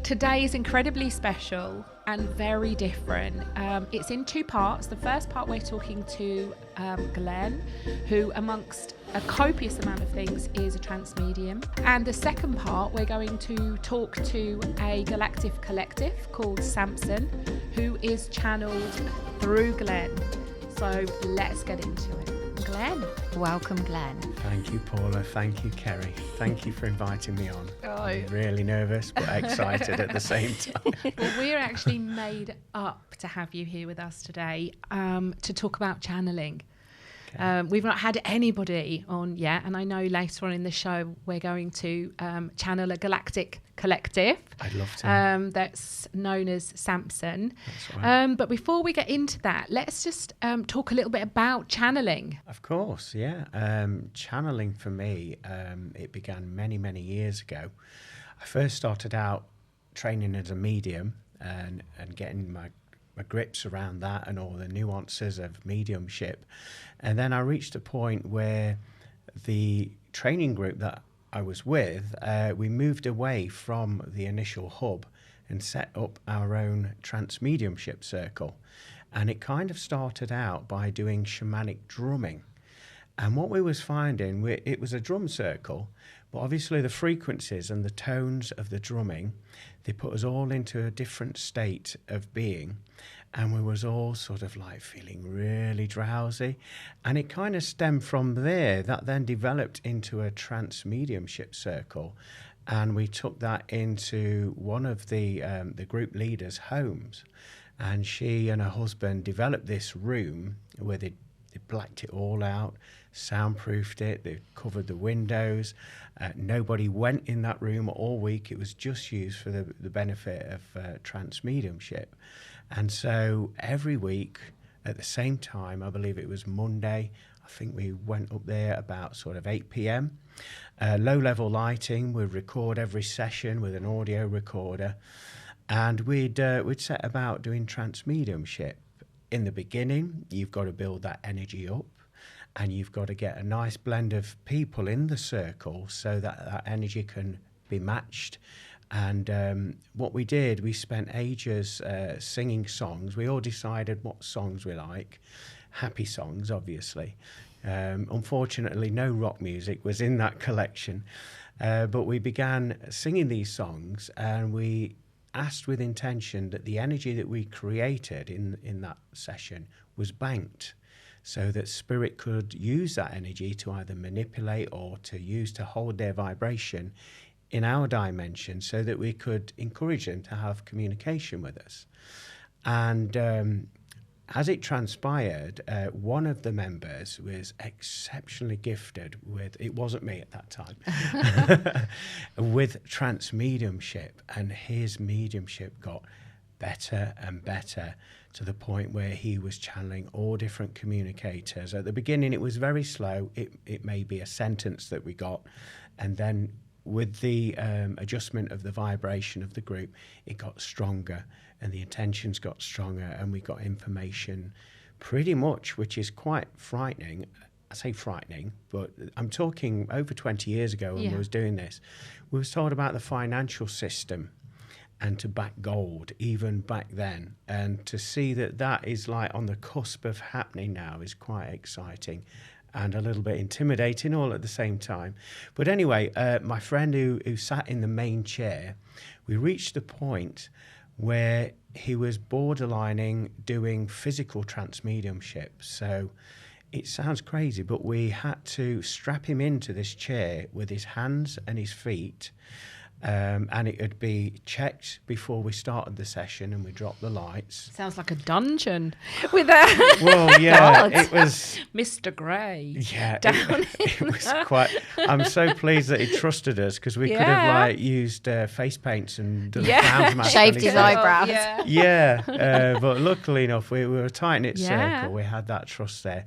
Today is incredibly special and very different. It's in two parts. The first part we're talking to Glenn, who amongst a copious amount of things is a trance medium. And the second part we're going to talk to a Galactic collective called Samson, who is channeled through Glenn. So let's get into it. Glenn. Welcome, Glenn. Thank you, Paula. Thank you, Kerry. Thank you for inviting me on. Oh. I'm really nervous but excited at the same time. Well, we're actually made up to have you here with us today to talk about channeling. Okay. We've not had anybody on yet, and I know later on in the show we're going to channel a Galactic collective. I'd love to. That's known as Samson. That's right. But before we get into that, let's just talk a little bit about channeling. Of course, yeah. Channeling for me, it began many, many years ago. I first started out training as a medium and getting my grips around that and all the nuances of mediumship. And then I reached a point where the training group that I was with, we moved away from the initial hub and set up our own trance mediumship circle. And it kind of started out by doing shamanic drumming. And what we was finding, it was a drum circle, but obviously the frequencies and the tones of the drumming, they put us all into a different state of being. And we was all sort of like feeling really drowsy. And it kind of stemmed from there. That then developed into a trance mediumship circle. And we took that into one of the group leaders' homes. And she and her husband developed this room where they blacked it all out, soundproofed it, they covered the windows. Nobody went in that room all week. It was just used for the benefit of trance mediumship. And so every week at the same time, I believe it was Monday, I think we went up there about sort of 8 p.m. Low-level lighting, we'd record every session with an audio recorder. And we'd set about doing trance mediumship. In the beginning, you've got to build that energy up, and you've got to get a nice blend of people in the circle so that that energy can be matched. And what we did, we spent ages singing songs. We all decided what songs we like, happy songs, obviously. Unfortunately, no rock music was in that collection, but we began singing these songs, and we asked with intention that the energy that we created in that session was banked, so that spirit could use that energy to either manipulate or to use to hold their vibration in our dimension, so that we could encourage them to have communication with us. And as it transpired, one of the members was exceptionally gifted with, it wasn't me at that time, with trance mediumship, and his mediumship got better and better to the point where he was channeling all different communicators. At the beginning, it was very slow. It may be a sentence that we got, and then with the adjustment of the vibration of the group, it got stronger and the intentions got stronger, and we got information pretty much, which is quite frightening. I say frightening, but I'm talking over 20 years ago when we was doing this. We was told about the financial system and to back gold even back then. And to see that that is like on the cusp of happening now is quite exciting and a little bit intimidating all at the same time. But anyway, my friend who sat in the main chair, we reached the point where he was borderlining doing physical trance mediumship. So it sounds crazy, but we had to strap him into this chair with his hands and his feet. And it would be checked before we started the session, and we dropped the lights. Sounds like a dungeon with a well, yeah, it was Mr. Grey. Yeah, it was quite. I'm so pleased that he trusted us, because we could have like used face paints and done clown masks, shaved his eyebrows. But luckily enough, we were a tight knit circle. We had that trust there,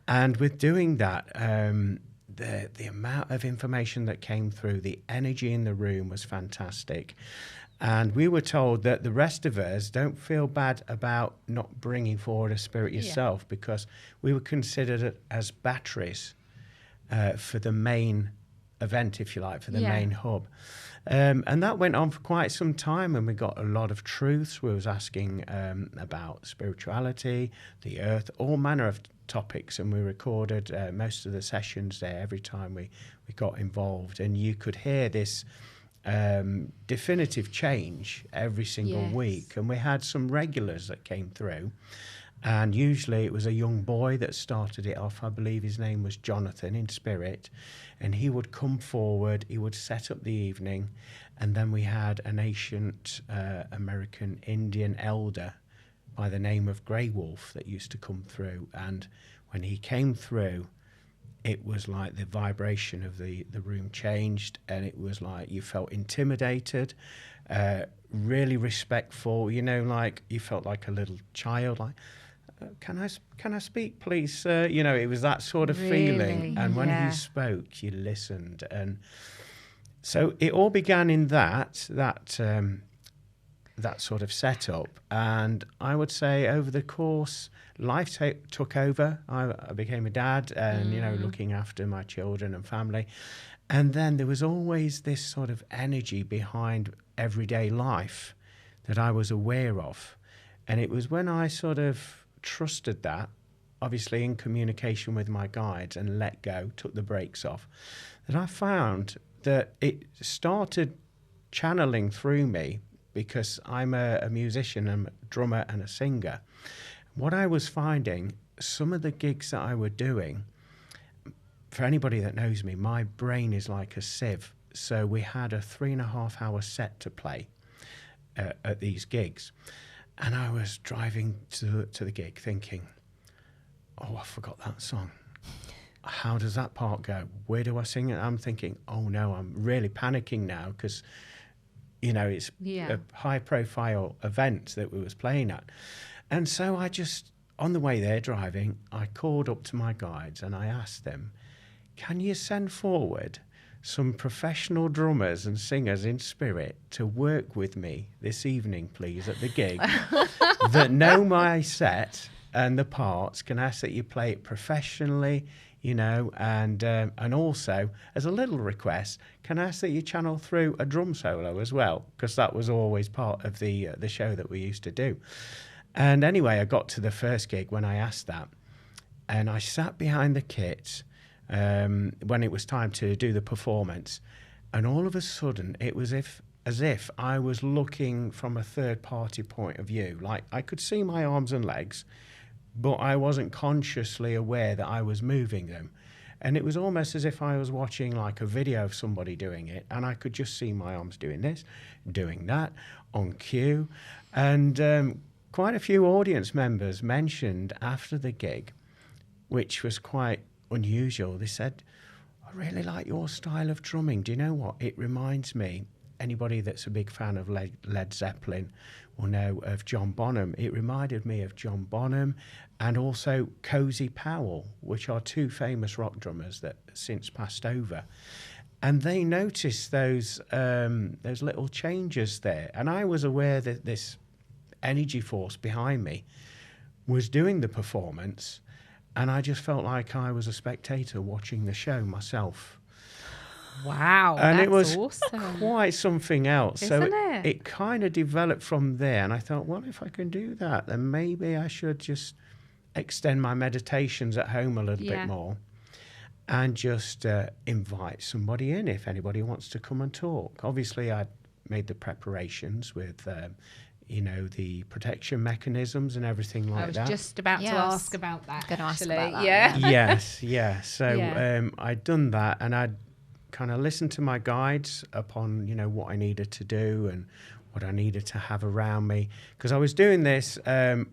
and with doing that. The amount of information that came through, the energy in the room was fantastic. And we were told that the rest of us don't feel bad about not bringing forward a spirit yourself, because we were considered as batteries for the main event, if you like, for the main hub. And that went on for quite some time, and we got a lot of truths. We was asking about spirituality, the earth, all manner of topics, and we recorded most of the sessions there every time we got involved. And you could hear this definitive change every single week. And we had some regulars that came through. And usually it was a young boy that started it off. I believe his name was Jonathan in spirit. And he would come forward, he would set up the evening. And then we had an ancient American Indian elder by the name of Grey Wolf that used to come through. And when he came through, it was like the vibration of the room changed. And it was like you felt intimidated, really respectful, you know, like you felt like a little child, like, can I speak, please, sir? You know, it was that sort of feeling. And when he spoke, you listened. And so it all began in that sort of setup. And I would say over the course, life took over. I became a dad and, you know, looking after my children and family. And then there was always this sort of energy behind everyday life that I was aware of. And it was when I sort of trusted that, obviously in communication with my guides, and let go, took the brakes off, that I found that it started channeling through me, because I'm a musician, I'm a drummer and a singer. What I was finding, some of the gigs that I were doing, for anybody that knows me, my brain is like a sieve. So we had a 3.5 hour set to play at these gigs. And I was driving to the gig thinking, oh, I forgot that song. How does that part go? Where do I sing it? I'm thinking, oh no, I'm really panicking now, because, you know, it's a high profile event that we was playing at. And so I just, on the way there driving, I called up to my guides and I asked them, can you send forward some professional drummers and singers in spirit to work with me this evening, please, at the gig, that know my set and the parts? Can I ask that you play it professionally, you know, and also, as a little request, can I ask that you channel through a drum solo as well? Because that was always part of the show that we used to do. And anyway, I got to the first gig when I asked that, and I sat behind the kit when it was time to do the performance, and all of a sudden it was as if I was looking from a third-party point of view. Like, I could see my arms and legs, but I wasn't consciously aware that I was moving them. And it was almost as if I was watching like a video of somebody doing it, and I could just see my arms doing this, doing that, on cue. And quite a few audience members mentioned after the gig, which was quite unusual. They said, I really like your style of drumming. Do you know what? It reminds me, anybody that's a big fan of Led Zeppelin will know of John Bonham. It reminded me of John Bonham and also Cozy Powell, which are two famous rock drummers that since passed over. And they noticed those little changes there. And I was aware that this energy force behind me was doing the performance, and I just felt like I was a spectator watching the show myself. Wow, and that's it was awesome. Quite something else. Isn't so it? It kind of developed from there, and I thought, well, if I can do that, then maybe I should just extend my meditations at home a little bit more, and just invite somebody in if anybody wants to come and talk. Obviously, I made the preparations with the protection mechanisms and everything like that. I was just about to ask about that. Gonna ask actually. about that, Yes. So I'd done that, and I'd kind of listened to my guides upon, what I needed to do and what I needed to have around me. Because I was doing this on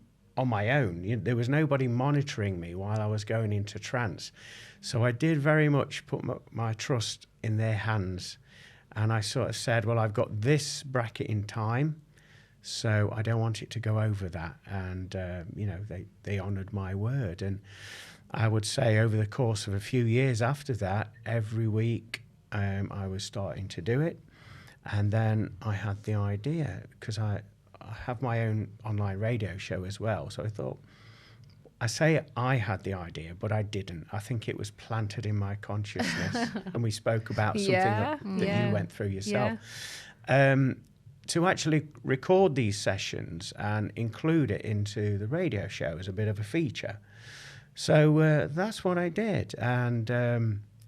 my own. There was nobody monitoring me while I was going into trance. So I did very much put my trust in their hands. And I sort of said, well, I've got this bracket in time, so I don't want it to go over that. And, they honoured my word. And I would say over the course of a few years after that, every week I was starting to do it. And then I had the idea, because I have my own online radio show as well. So I thought, I say I had the idea, but I didn't. I think it was planted in my consciousness, and we spoke about something that you went through yourself. To actually record these sessions and include it into the radio show as a bit of a feature. So that's what I did. And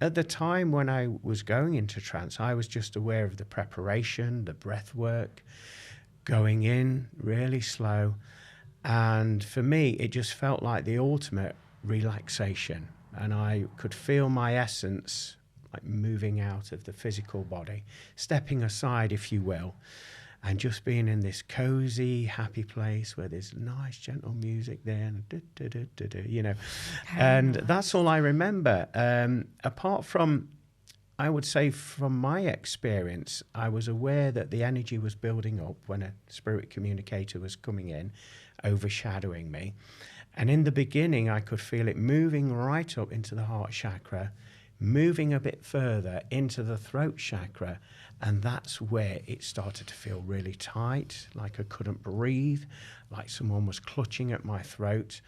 at the time when I was going into trance, I was just aware of the preparation, the breath work, going in really slow. And for me, it just felt like the ultimate relaxation. And I could feel my essence like moving out of the physical body, stepping aside, if you will, and just being in this cozy, happy place where there's nice, gentle music there, and you know. And that's all I remember. Apart from, I would say from my experience, I was aware that the energy was building up when a spirit communicator was coming in, overshadowing me. And in the beginning, I could feel it moving right up into the heart chakra, moving a bit further into the throat chakra, and that's where it started to feel really tight, like I couldn't breathe, like someone was clutching at my throat.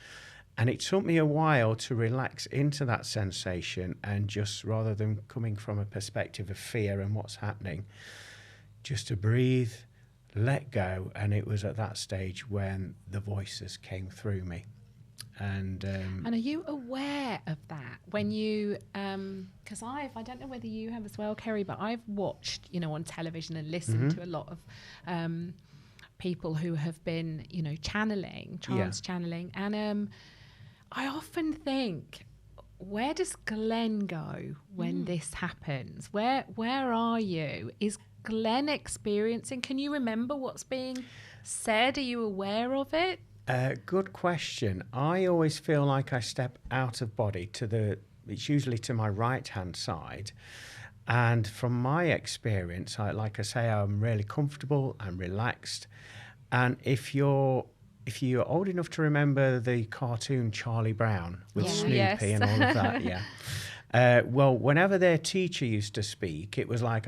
And it took me a while to relax into that sensation, and just rather than coming from a perspective of fear and what's happening, just to breathe, let go. And it was at that stage when the voices came through me. And are you aware of that when you, because I don't know whether you have as well, Kerry, but I've watched, on television and listened to a lot of people who have been, channeling, trance channeling. And I often think, where does Glenn go when this happens? Where are you? Is Glenn experiencing? Can you remember what's being said? Are you aware of it? Good question. I always feel like I step out of body it's usually to my right-hand side. And from my experience, like I say, I'm really comfortable and relaxed. And if you're old enough to remember the cartoon Charlie Brown with Snoopy and all of that, well, whenever their teacher used to speak, it was like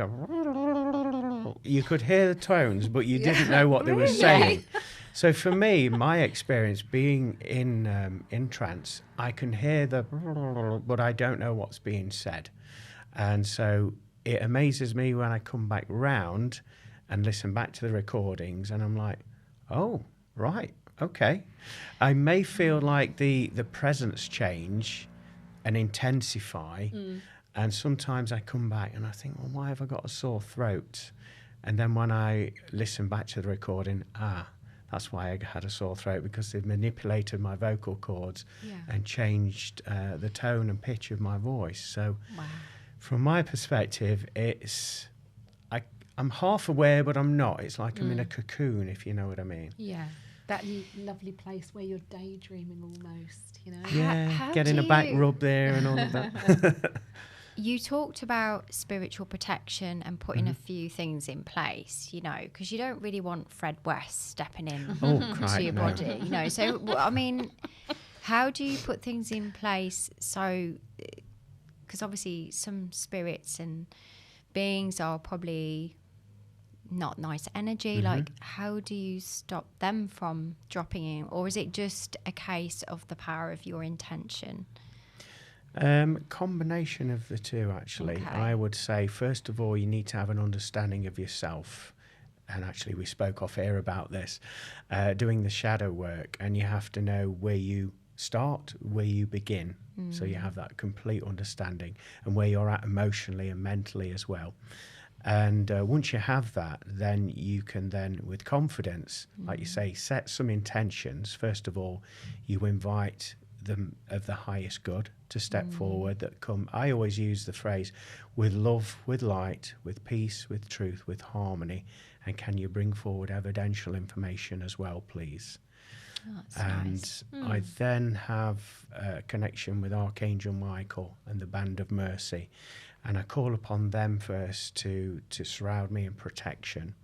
you could hear the tones, but you didn't know what they were saying. So for me, my experience being in trance, I can hear but I don't know what's being said. And so it amazes me when I come back round and listen back to the recordings, and I'm like, oh, right, okay. I may feel like the presence change and intensify, and sometimes I come back and I think, well, why have I got a sore throat? And then when I listen back to the recording, that's why I had a sore throat, because they've manipulated my vocal cords and changed the tone and pitch of my voice. So from my perspective, I'm half aware, but I'm not. It's like I'm in a cocoon, if you know what I mean. Yeah, that lovely place where you're daydreaming almost, Yeah, how getting a back rub there and all of that. You talked about spiritual protection and putting a few things in place, because you don't really want Fred West stepping in to your body, So, I mean, how do you put things in place because obviously some spirits and beings are probably not nice energy. Like, how do you stop them from dropping in? Or is it just a case of the power of your intention? Combination of the two, actually. Okay. I would say, first of all, you need to have an understanding of yourself. And actually, we spoke off air about this, doing the shadow work, and you have to know where you start, where you begin. So you have that complete understanding, and where you're at emotionally and mentally as well. And once you have that, then you can then, with confidence, like you say, set some intentions. First of all, you invite them of the highest good to step forward that come. I always use the phrase, with love, with light, with peace, with truth, with harmony. And can you bring forward evidential information as well, please? Oh, that's and nice. I then have a connection with Archangel Michael and the Band of Mercy. And I call upon them first to surround me in protection.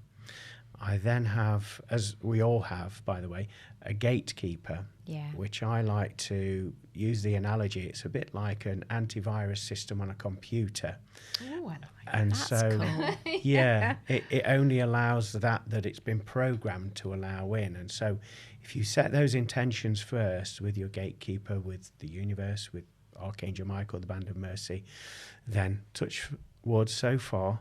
I then have, as we all have, by the way, a gatekeeper, which I like to use the analogy. It's a bit like an antivirus system on a computer. Oh, I like and That's so, cool. it only allows that it's been programmed to allow in. And so if you set those intentions first with your gatekeeper, with the universe, with Archangel Michael, the Band of Mercy, then touch wood so far,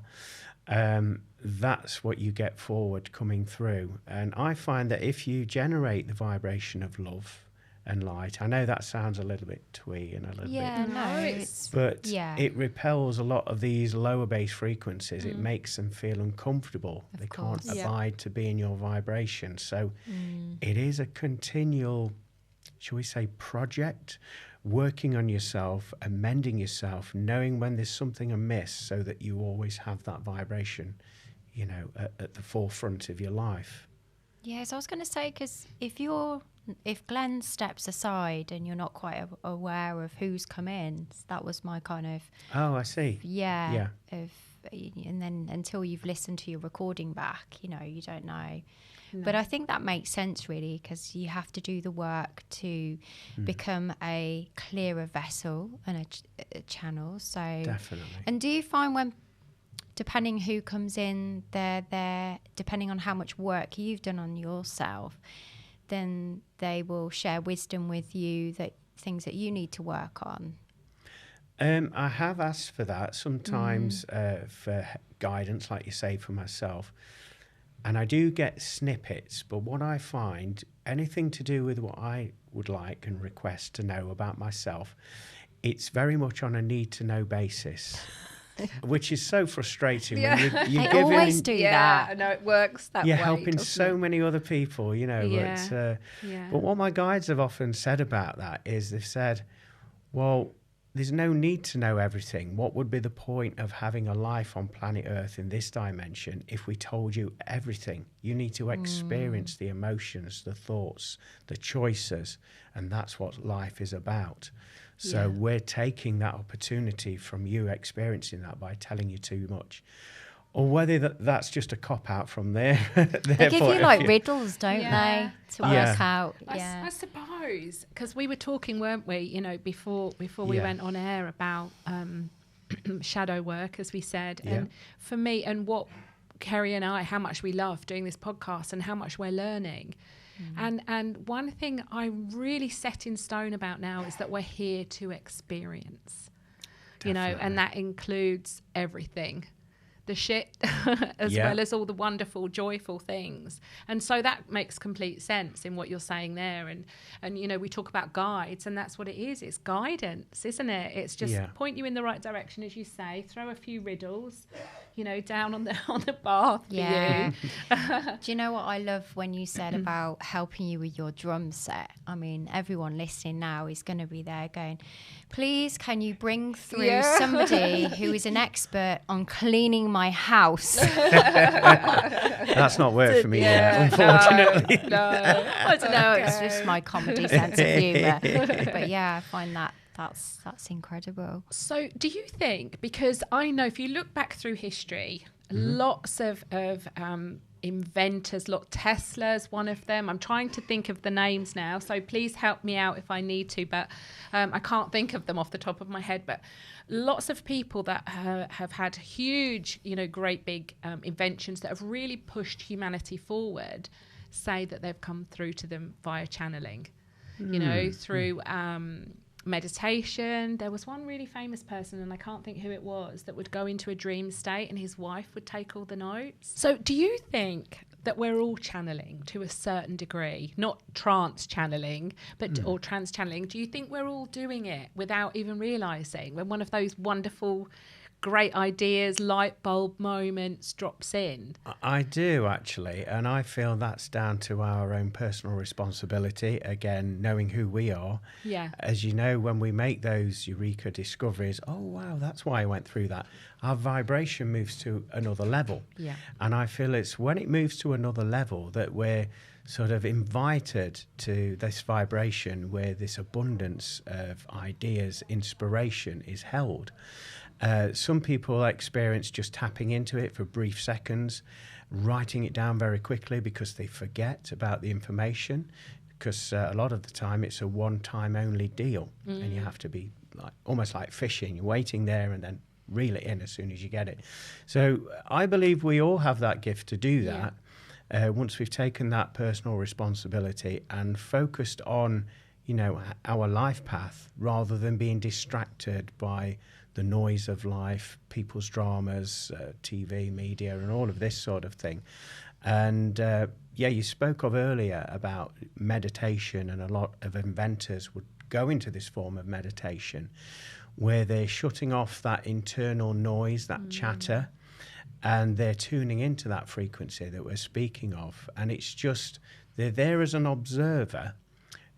that's what you get forward coming through. And I find that if you generate the vibration of love and light, I know that sounds a little bit twee and a little bit, but it repels a lot of these lower bass frequencies. It makes them feel uncomfortable. They can't abide to be in your vibration. So it is a continual, shall we say, project, working on yourself, amending yourself, knowing when there's something amiss so that you always have that vibration, you know, at the forefront of your life. Yes, I was going to say, because if Glenn steps aside and you're not quite aware of who's come in, that was my kind of... Oh, I see. And then until you've listened to your recording back, you know, you don't know. No. But I think that makes sense, really, because you have to do the work to become a clearer vessel and a channel. So definitely. And do you find when, depending who comes in, they're depending on how much work you've done on yourself, then they will share wisdom with you, that things that you need to work on? I have asked for that sometimes, for guidance, like you say, for myself. And I do get snippets, but what I find, anything to do with what I would like and request to know about myself, it's very much on a need-to-know basis, which is so frustrating. When you they always do that. I know it works that way. You're helping so many other people, you know. But what my guides have often said about that is they've said, well, there's no need to know everything. What would be the point of having a life on planet Earth in this dimension if we told you everything? You need to experience the emotions, the thoughts, the choices, and that's what life is about. So we're taking that opportunity from you experiencing that by telling you too much. Or whether that's just a cop-out from their They give you like riddles, don't they, to work out. I suppose, because we were talking, weren't we, you know, before we went on air about shadow work, as we said. And for me, and what Kerry and I, how much we love doing this podcast and how much we're learning. And one thing I'm really set in stone about now is that we're here to experience, you know, and that includes everything. The shit as well as all the wonderful, joyful things. And so that makes complete sense in what you're saying there. And you know, we talk about guides, and that's what it is. It's guidance, isn't it? It's just point you in the right direction, as you say, throw a few riddles, you know, down on the path for you. Do you know what I love when you said about helping you with your drum set? I mean, everyone listening now is going to be there going, please, can you bring through somebody who is an expert on cleaning my house? That's not worked for me yet, unfortunately. No. I don't know, it's just my comedy sense of humour. But yeah, I find that's incredible. So do you think, because I know if you look back through history, lots of inventors, Tesla's one of them. I'm trying to think of the names now, so please help me out if I need to, but I can't think of them off the top of my head. But lots of people that have had huge, you know, great big inventions that have really pushed humanity forward say that they've come through to them via channeling, you know, through meditation. There was one really famous person, and I can't think who it was, that would go into a dream state and his wife would take all the notes. So do you think that we're all channeling to a certain degree, not trance channeling, but or trance channeling? Do you think we're all doing it without even realizing, when one of those wonderful great ideas, light bulb moments drops in? I do, actually, and I feel that's down to our own personal responsibility, again, knowing who we are. As you know, when we make those eureka discoveries, oh wow, that's why I went through that, our vibration moves to another level. And I feel it's when it moves to another level that we're sort of invited to this vibration where this abundance of ideas, inspiration is held. Some people experience just tapping into it for brief seconds. writing it down very quickly because they forget about the information, because a lot of the time it's a one-time only deal, and you have to be almost like fishing. You're waiting there and then reel it in as soon as you get it. So I believe we all have that gift to do that. Once we've taken that personal responsibility and focused on, our life path, rather than being distracted by the noise of life, people's dramas, TV, media, and all of this sort of thing. And you spoke of earlier about meditation, and a lot of inventors would go into this form of meditation where they're shutting off that internal noise, that chatter, and they're tuning into that frequency that we're speaking of. And it's just, they're there as an observer,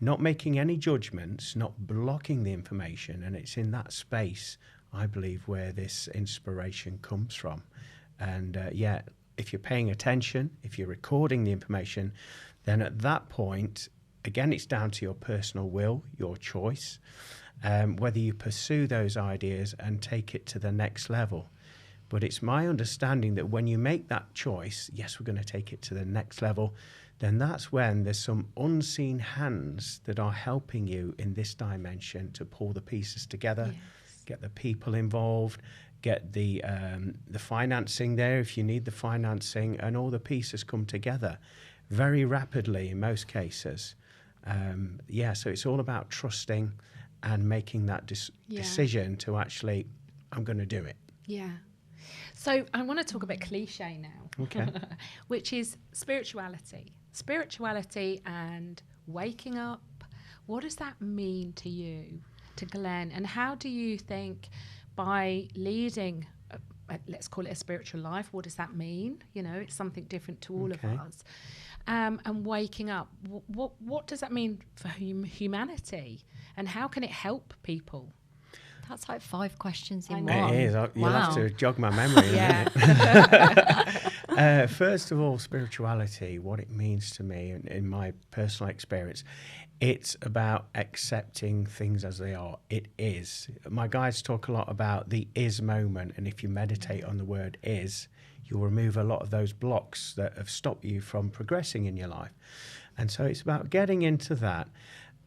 not making any judgments, not blocking the information. And it's in that space, I believe, where this inspiration comes from. And if you're paying attention, if you're recording the information, then at that point, again, it's down to your personal will, your choice, whether you pursue those ideas and take it to the next level. But it's my understanding that when you make that choice, yes, we're going to take it to the next level, then that's when there's some unseen hands that are helping you in this dimension to pull the pieces together, get the people involved, get the financing there if you need the financing, and all the pieces come together very rapidly in most cases. So it's all about trusting and making that decision to actually, I'm going to do it. Yeah. So I want to talk a bit cliche now, okay. which is spirituality. Spirituality and waking up. What does that mean to you, to Glenn? And how do you think by leading, let's call it a spiritual life, what does that mean? It's something different to all of us. And waking up, what does that mean for humanity? And how can it help people? That's like 5 questions in one. one. It is. You'll have to jog my memory a minute. First of all, spirituality, what it means to me in my personal experience, it's about accepting things as they are. It is. My guides talk a lot about the is moment, and if you meditate on the word is, you'll remove a lot of those blocks that have stopped you from progressing in your life. And so it's about getting into that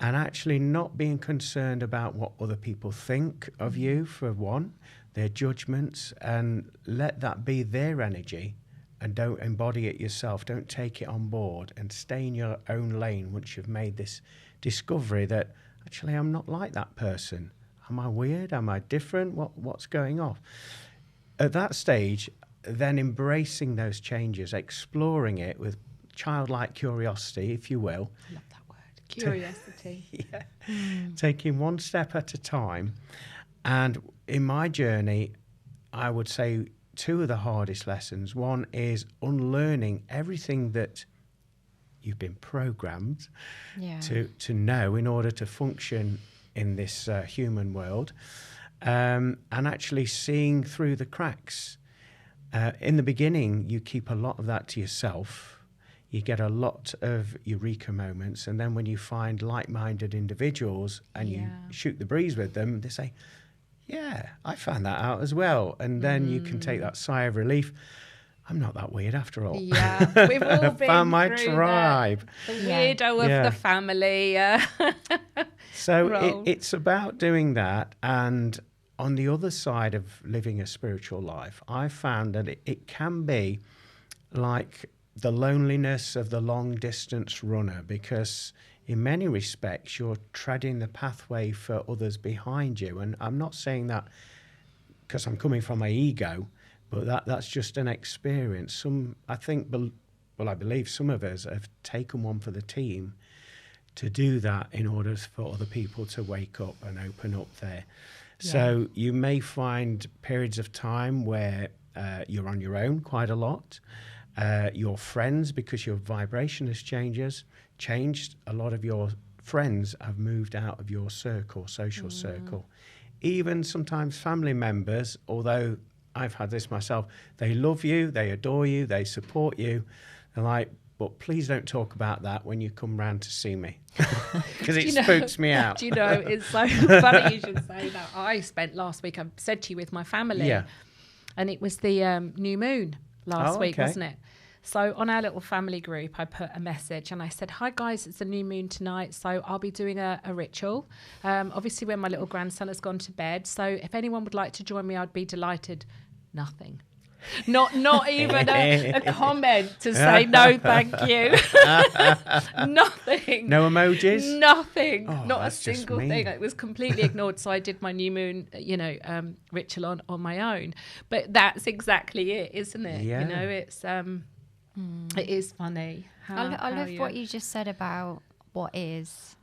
and actually not being concerned about what other people think of you, for one, their judgments, and let that be their energy, and don't embody it yourself. Don't take it on board, and stay in your own lane once you've made this discovery that actually I'm not like that person. Am I weird? Am I different? What's going on? At that stage, then embracing those changes, exploring it with childlike curiosity, if you will. I love that word, curiosity. Taking one step at a time. And in my journey, I would say 2 of the hardest lessons. One is unlearning everything that you've been programmed to know in order to function in this human world, and actually seeing through the cracks. In the beginning, you keep a lot of that to yourself. You get a lot of eureka moments, and then when you find like-minded individuals and you shoot the breeze with them, they say, yeah, I found that out as well. And then you can take that sigh of relief. I'm not that weird after all. Yeah, we've all been found my through tribe. The weirdo of the family. So it's about doing that. And on the other side of living a spiritual life, I found that it can be like the loneliness of the long-distance runner, because in many respects, you're treading the pathway for others behind you. And I'm not saying that because I'm coming from my ego, but that's just an experience. I believe some of us have taken one for the team to do that in order for other people to wake up and open up there. Yeah. So you may find periods of time where you're on your own quite a lot. Your friends, because your vibration has changed, a lot of your friends have moved out of your social circle. Even sometimes family members, although I've had this myself, they love you, they adore you, they support you. They're like, but please don't talk about that when you come round to see me, because it spooks me out. Do you know, it's so funny you should say that. I spent last week, I said to you, with my family, and it was the new moon last week, wasn't it? So on our little family group, I put a message and I said, hi guys, it's a new moon tonight. So I'll be doing a ritual. Obviously when my little grandson has gone to bed. So if anyone would like to join me, I'd be delighted. Nothing. Not even a comment to say no, thank you. Nothing. No emojis? Nothing. Oh, Not a that's just single mean. thing. It was completely ignored. So I did my new moon, ritual on my own. But that's exactly it, isn't it? Yeah. You know, it's it is funny. I love what you just said about what is.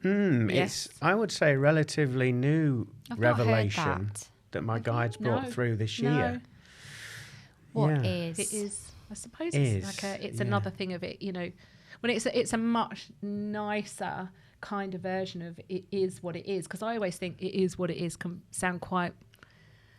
Yes. It's, I would say, a relatively new I've not heard revelation that. my guides brought through this year. What is? It is. I suppose Is, it's like it's yeah. another thing of it. You know, when it's a much nicer kind of version of it is what it is. Because I always think it is what it is can sound quite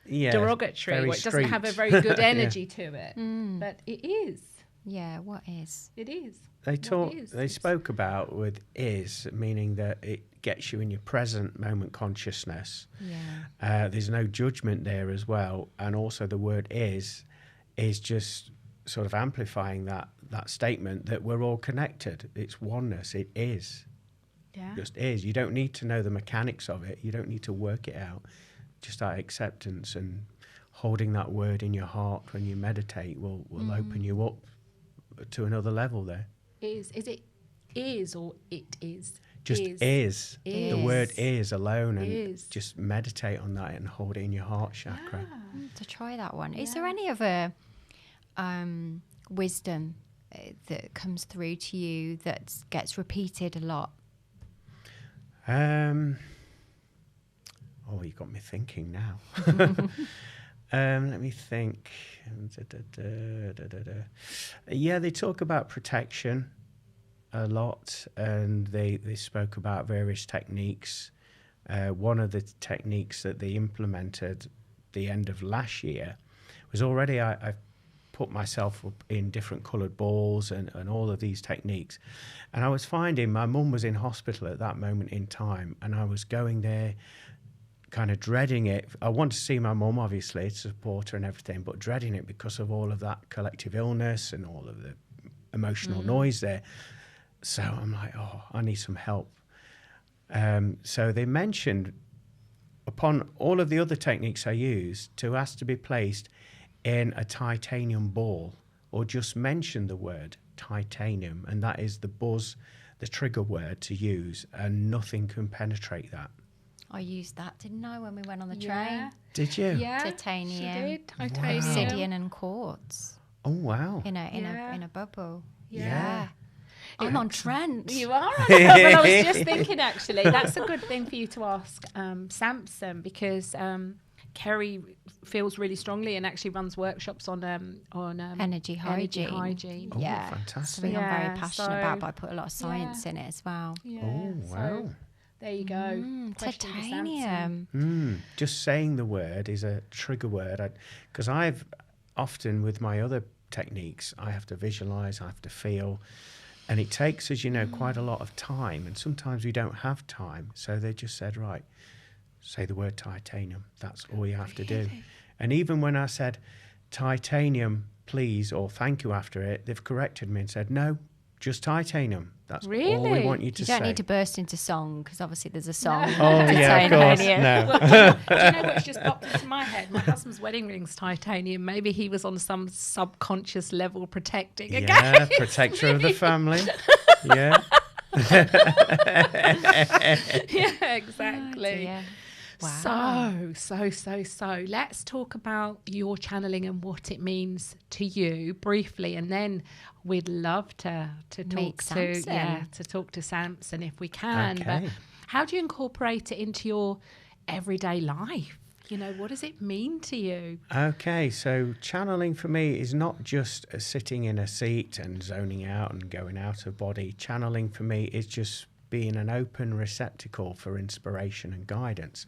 derogatory. very Or it doesn't have a street. very good energy to it. But it is. Yeah, what is? It is. They What is. They spoke about with is, meaning that it gets you in your present moment consciousness. Yeah. There's no judgment there as well, and also the word is just sort of amplifying that statement that we're all connected. It's oneness. It is. Yeah. Just is. You don't need to know the mechanics of it. You don't need to work it out. Just that acceptance and holding that word in your heart when you meditate will open you up to another level there. Is it is or it is? Just is. Is. The word is alone, and Is. just meditate on that and hold it in your heart chakra. To try that one. Is there any other wisdom that comes through to you that gets repeated a lot? Oh, you got me thinking now. Let me think. Yeah, they talk about protection a lot, and they spoke about various techniques. One of the techniques that they implemented the end of last year was already I put myself up in different coloured balls and all of these techniques. And I was finding my mum was in hospital at that moment in time, and I was going there kind of dreading it. I wanted to see my mum, obviously, to support her and everything, but dreading it because of all of that collective illness and all of the emotional noise there. So I'm like, oh, I need some help. So they mentioned, upon all of the other techniques I used, to ask to be placed in a titanium ball, or just mention the word titanium, and that is the buzz, the trigger word to use, and nothing can penetrate that. I used that, didn't I, when we went on the train? Did you? Yeah. Titanium. She did. Titanium. Obsidian and quartz Oh, wow. in a bubble. Yeah. I'm on Trance. You are. Well, I was just thinking, actually, that's a good thing for you to ask Samson, because Kerry feels really strongly and actually runs workshops on Energy hygiene. Oh, Yeah, fantastic. something I'm very passionate about, so- but I put a lot of science in it as well. Yeah, Oh, wow. So there you go. Question for Samson. Titanium. Just saying the word is a trigger word, because I've often, with my other techniques, I have to visualize, I have to feel, and it takes, as you know, quite a lot of time, and sometimes we don't have time. So they just said, right, say the word titanium. That's all you have to do. And even when I said titanium, please, or thank you after it, they've corrected me and said, no, just titanium. That's all we Really? want you to You say. don't need to burst into song, because obviously there's a song. Oh, yeah, of course. Titanium. No. Well, do you know what's just popped into my head? My husband's wedding ring's titanium. Maybe he was on some subconscious level protecting again. Yeah, protector of the family. Yeah. Yeah, exactly. Oh, wow. So let's talk about your channeling and what it means to you briefly, and then we'd love to Meet talk to Samson. to talk to Samson if we can. Okay. But how do you incorporate it into your everyday life? You know, what does it mean to you? Okay, so channeling for me is not just sitting in a seat and zoning out and going out of body. Channeling for me is just being an open receptacle for inspiration and guidance.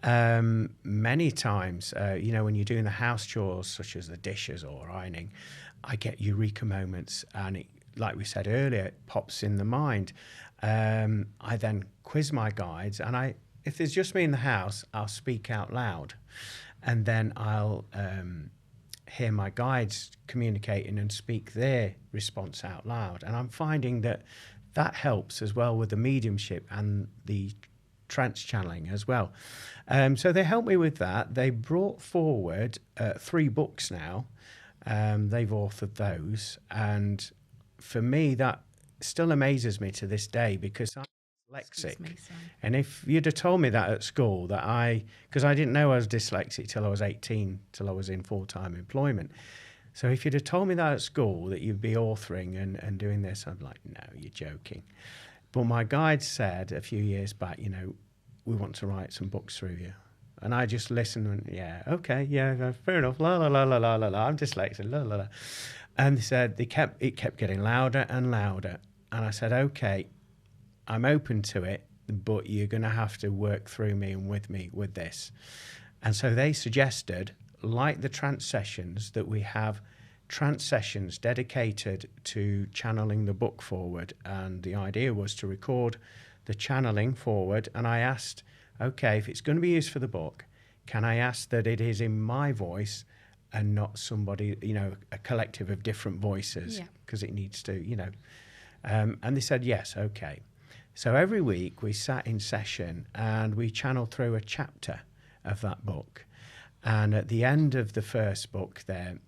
Many times, when you're doing the house chores, such as the dishes or ironing, I get eureka moments, and it, like we said earlier, it pops in the mind. I then quiz my guides, and if there's just me in the house, I'll speak out loud, and then I'll hear my guides communicating and speak their response out loud. And I'm finding that helps as well with the mediumship and the trance channeling as well. So they helped me with that. They brought forward 3 books now. They've authored those. And for me, that still amazes me to this day, because I'm dyslexic. And if you'd have told me that at school, because I didn't know I was dyslexic till I was 18, till I was in full-time employment. So if you'd have told me that at school, that you'd be authoring and doing this, I'd be like, no, you're joking. But my guide said a few years back, we want to write some books through you. And I just listened and, yeah, okay, yeah, fair enough, la, la, la, la, la, la, la, I'm dyslexic, la, la, la. And they said, it kept getting louder and louder. And I said, okay, I'm open to it, but you're going to have to work through me and with me with this. And so they suggested, like the trance sessions, that we have trance sessions dedicated to channeling the book forward. And the idea was to record the channeling forward. And I asked, okay, if it's going to be used for the book, can I ask that it is in my voice and not somebody, a collective of different voices, because it needs to, and they said, yes, okay. So every week we sat in session and we channeled through a chapter of that book. And at the end of the first book there,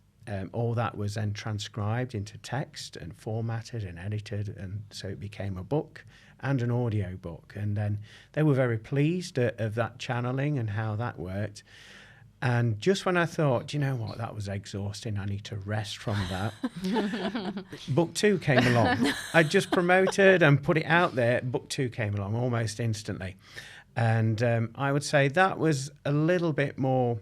all that was then transcribed into text and formatted and edited. And so it became a book and an audio book. And then they were very pleased of that channeling and how that worked. And just when I thought, you know what, that was exhausting, I need to rest from that, book 2 came along. I just promoted and put it out there. Book 2 came along almost instantly. And I would say that was a little bit more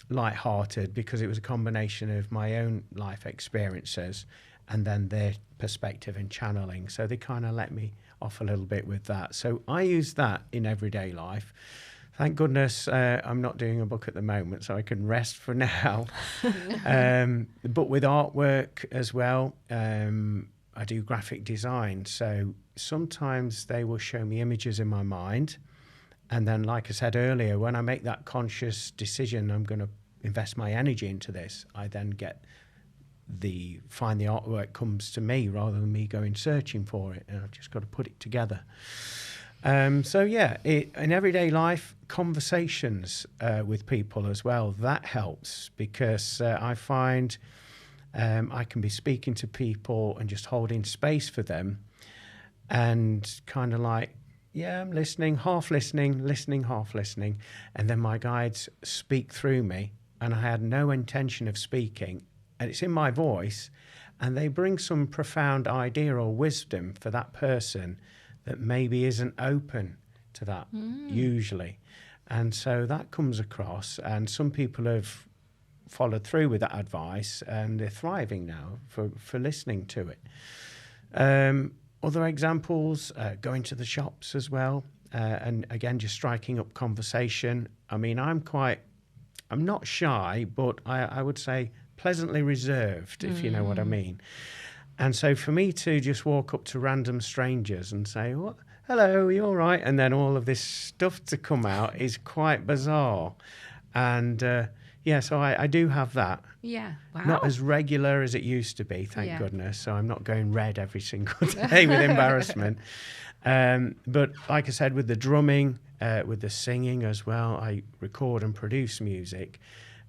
lighthearted, because it was a combination of my own life experiences and then their perspective and channeling. So they kind of let me off a little bit with that. So I use that in everyday life. Thank goodness I'm not doing a book at the moment, so I can rest for now. But with artwork as well, I do graphic design. So sometimes they will show me images in my mind. And then, like I said earlier, when I make that conscious decision, I'm going to invest my energy into this, I then find the artwork comes to me rather than me going searching for it. And I've just got to put it together. So yeah, in everyday life, conversations with people as well, that helps, because I find I can be speaking to people and just holding space for them and kind of like, yeah, I'm listening, half listening, half listening. And then my guides speak through me and I had no intention of speaking, and it's in my voice, and they bring some profound idea or wisdom for that person that maybe isn't open to that usually. And so that comes across, and some people have followed through with that advice and they're thriving now for listening to it. Other examples, going to the shops as well, and again, just striking up conversation. I mean, I'm not shy, but I would say pleasantly reserved, if you know what I mean. And so for me to just walk up to random strangers and say, "What? Hello, you all right?" And then all of this stuff to come out is quite bizarre. And so I do have that. Yeah. Wow. Not as regular as it used to be, thank goodness. So I'm not going red every single day with embarrassment. But like I said, with the drumming, with the singing as well, I record and produce music.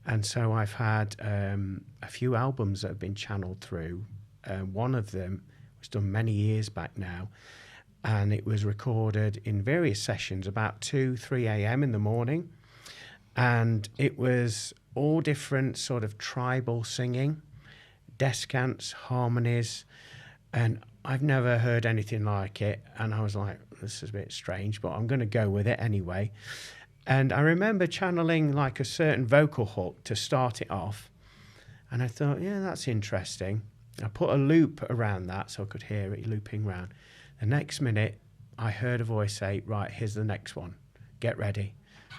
And so I've had a few albums that have been channeled through. One of them was done many years back now, and it was recorded in various sessions about 2-3 a.m. in the morning. And it was all different sort of tribal singing, descants, harmonies, and I've never heard anything like it. And I was like, this is a bit strange, but I'm going to go with it anyway. And I remember channeling like a certain vocal hook to start it off. And I thought, yeah, that's interesting. I put a loop around that so I could hear it looping around. The next minute, I heard a voice say, right, here's the next one. Get ready.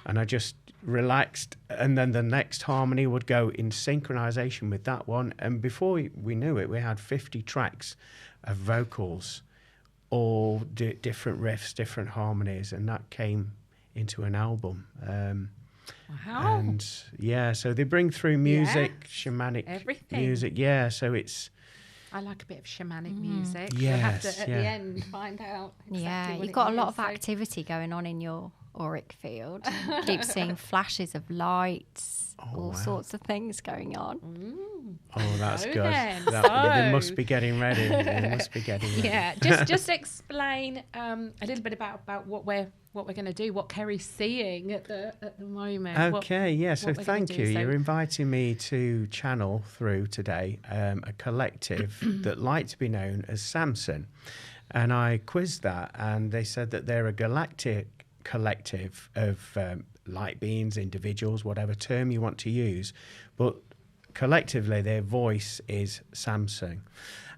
And I just relaxed. And then the next harmony would go in synchronization with that one. And before we knew it, we had 50 tracks of vocals, all different riffs, different harmonies. And that came into an album. Wow. And yeah, so they bring through music, shamanic everything. music. Yeah, so it's... I like a bit of shamanic music. Yes, We'll have to, at yeah. the end, find out exactly what you've it got a lot is, of so- activity going on in your auric field. Keep seeing flashes of lights, all wow. sorts of things going on. Oh, that's So good. then, They so- must be getting ready. They must be getting ready. Yeah, just explain a little bit about what we're going to do, what Kerry's seeing at the moment. Okay, yeah. So what we're gonna thank do, you. so- You're inviting me to channel through today a collective that like to be known as Samson. And I quizzed that, and they said that they're a galactic collective of light beings, individuals, whatever term you want to use. But collectively, their voice is Samson.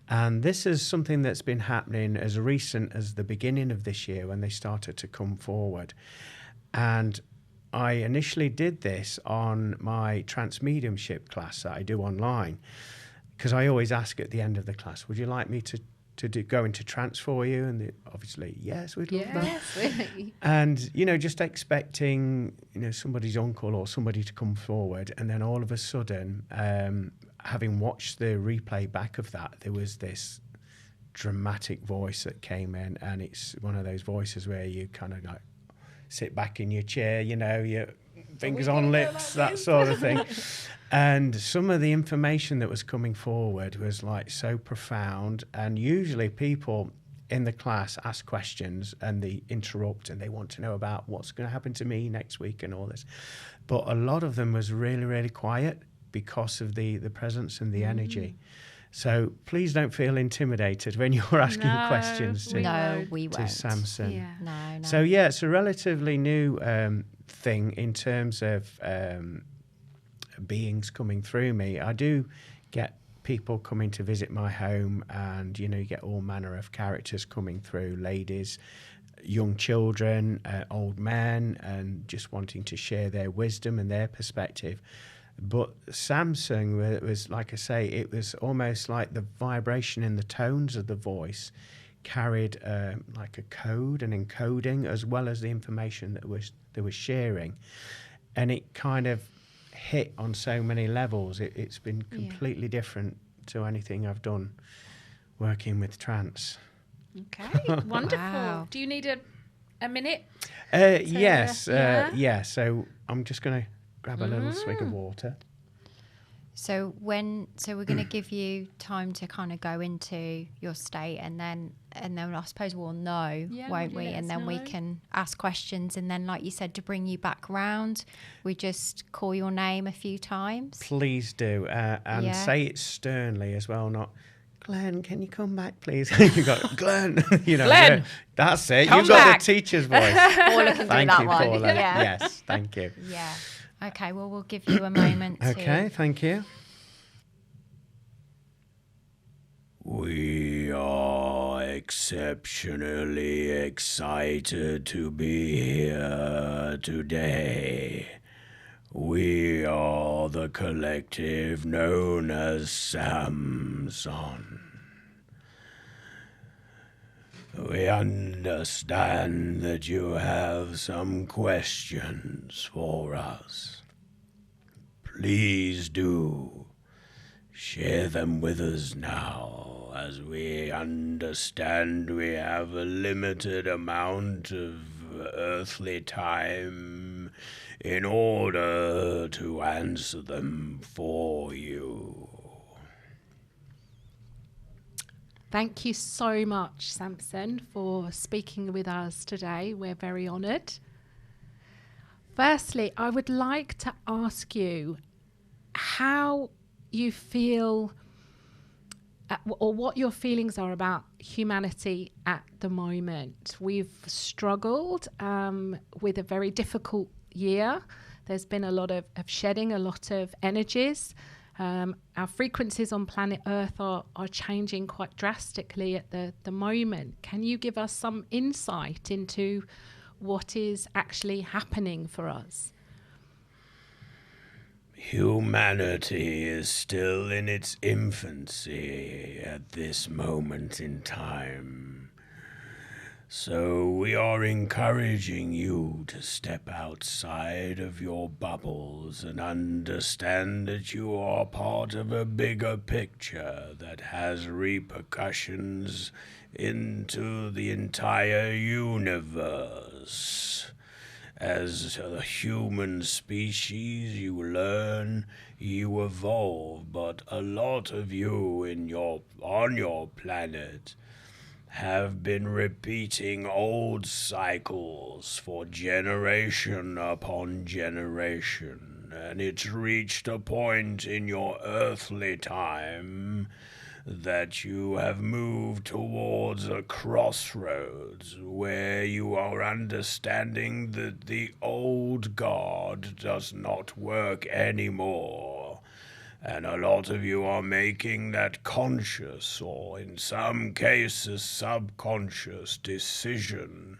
And this is something that's been happening as recent as the beginning of this year when they started to come forward. And I initially did this on my trance mediumship class that I do online, because I always ask at the end of the class, would you like me to go into trance for you? And obviously, yes, we'd love that. Yes. And, just expecting, somebody's uncle or somebody to come forward. And then all of a sudden, having watched the replay back of that, there was this dramatic voice that came in. And it's one of those voices where you kind of like sit back in your chair, your fingers on lips, that sort of thing. And some of the information that was coming forward was like so profound. And usually people in the class ask questions and they interrupt and they want to know about what's going to happen to me next week and all this. But a lot of them was really, really quiet because of the presence and the energy. So please don't feel intimidated when you're asking questions we to won't. Samson. Yeah. No. So yeah, it's a relatively new thing in terms of beings coming through me. I do get people coming to visit my home, and you get all manner of characters coming through, ladies, young children, old men, and just wanting to share their wisdom and their perspective. But Samson was, like I say, it was almost like the vibration in the tones of the voice carried like a code and encoding, as well as the information that they were sharing. And it kind of hit on so many levels. It's been completely different to anything I've done working with trance. Okay, wonderful. Wow. Do you need a minute? Yes, yeah? yeah. So I'm just going to grab a little swig of water. So we're going to give you time to kind of go into your state, and then I suppose we'll know, won't we? And then we can ask questions, and then, like you said, to bring you back round, we just call your name a few times. Please do, and say it sternly as well, not Glenn, can you come back, please? You got Glenn, Glenn, that's it. come You've got back. the teacher's voice. Paula can Thank do that you, one. Paula. Yeah. Yes, thank you. Yeah. Okay, well, we'll give you a moment to... Okay, thank you. We are exceptionally excited to be here today. We are the collective known as Samson. We understand that you have some questions for us. Please do share them with us now, as we understand we have a limited amount of earthly time in order to answer them for you. Thank you so much, Samson, for speaking with us today. We're very honoured. Firstly, I would like to ask you how you feel or what your feelings are about humanity at the moment. We've struggled with a very difficult year. There's been a lot of shedding, a lot of energies. Our frequencies on planet Earth are changing quite drastically at the moment. Can you give us some insight into what is actually happening for us? Humanity is still in its infancy at this moment in time. So we are encouraging you to step outside of your bubbles and understand that you are part of a bigger picture that has repercussions into the entire universe. As a human species, you learn, you evolve, but a lot of you on your planet have been repeating old cycles for generation upon generation, and it's reached a point in your earthly time that you have moved towards a crossroads where you are understanding that the old God does not work anymore. And a lot of you are making that conscious, or in some cases subconscious, decision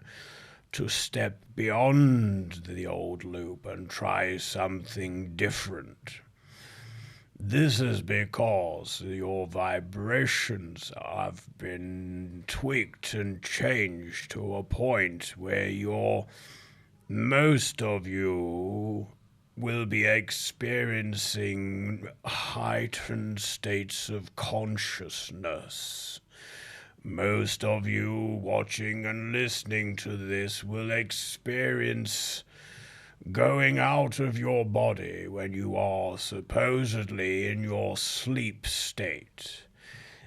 to step beyond the old loop and try something different. This is because your vibrations have been tweaked and changed to a point where most of you will be experiencing heightened states of consciousness. Most of you watching and listening to this will experience going out of your body when you are supposedly in your sleep state.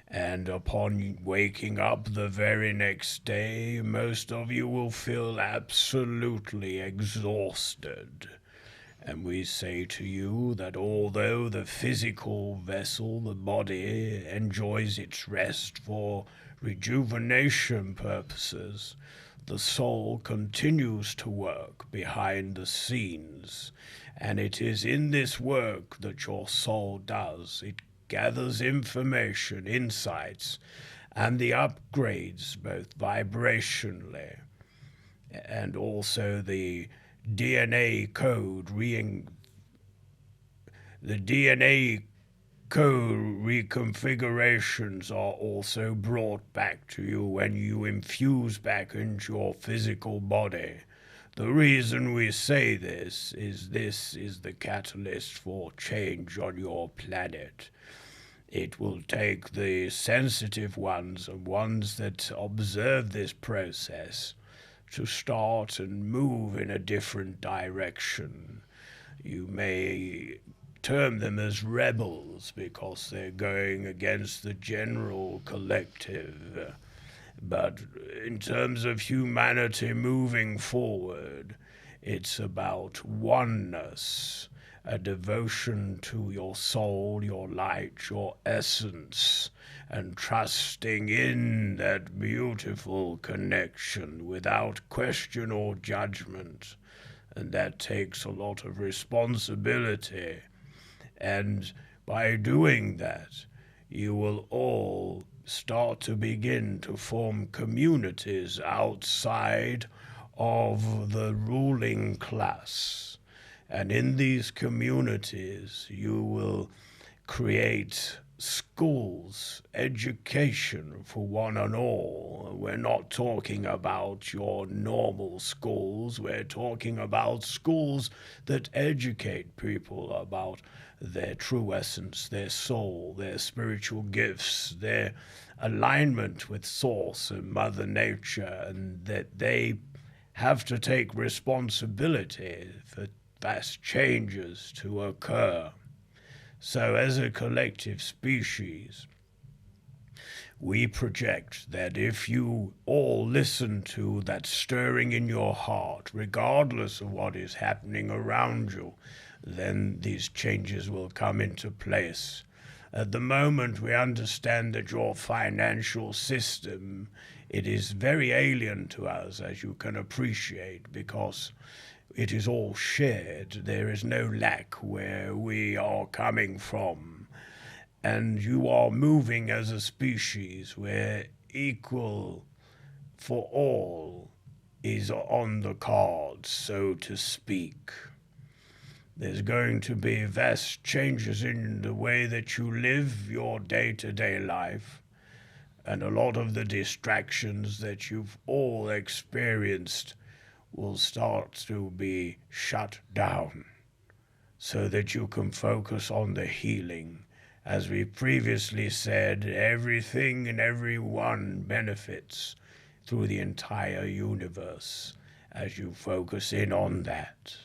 And upon waking up the very next day, most of you will feel absolutely exhausted. And we say to you that although the physical vessel, the body, enjoys its rest for rejuvenation purposes, the soul continues to work behind the scenes, and it is in this work that your soul does. It gathers information, insights, and the upgrades, both vibrationally and also the DNA code reconfigurations are also brought back to you when you infuse back into your physical body. The reason we say this is the catalyst for change on your planet. It will take the sensitive ones and ones that observe this process to start and move in a different direction. You may term them as rebels because they're going against the general collective. But in terms of humanity moving forward, it's about oneness, a devotion to your soul, your light, your essence, and trusting in that beautiful connection without question or judgment. And that takes a lot of responsibility. And by doing that, you will all start to begin to form communities outside of the ruling class. And in these communities, you will create schools, education for one and all. We're not talking about your normal schools. We're talking about schools that educate people about their true essence, their soul, their spiritual gifts, their alignment with Source and Mother Nature, and that they have to take responsibility for vast changes to occur. So as a collective species, we project that if you all listen to that stirring in your heart, regardless of what is happening around you, then these changes will come into place. At the moment, we understand that your financial system, it is very alien to us, as you can appreciate, because it is all shared. There is no lack where we are coming from. And you are moving as a species where equal for all is on the cards, so to speak. There's going to be vast changes in the way that you live your day-to-day life. and a lot of the distractions that you've all experienced will start to be shut down so that you can focus on the healing. As we previously said, everything and everyone benefits through the entire universe as you focus in on that.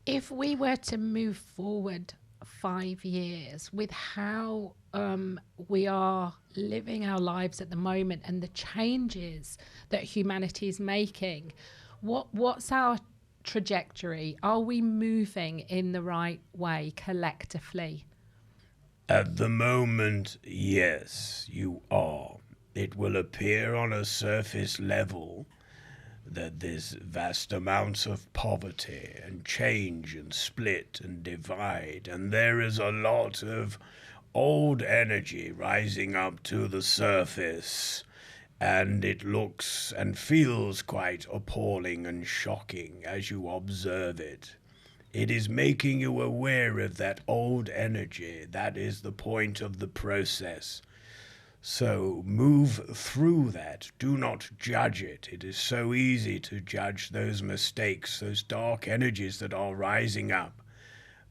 If we were to move forward 5 years with how we are living our lives at the moment and the changes that humanity is making, what's our trajectory? Are we moving in the right way collectively? At the moment, yes, you are. It will appear on a surface level that there's vast amounts of poverty and change and split and divide, and there is a lot of old energy rising up to the surface, and it looks and feels quite appalling and shocking as you observe it. It is making you aware of that old energy. That is the point of the process. So move through that. Do not judge it. It is so easy to judge those mistakes, those dark energies that are rising up.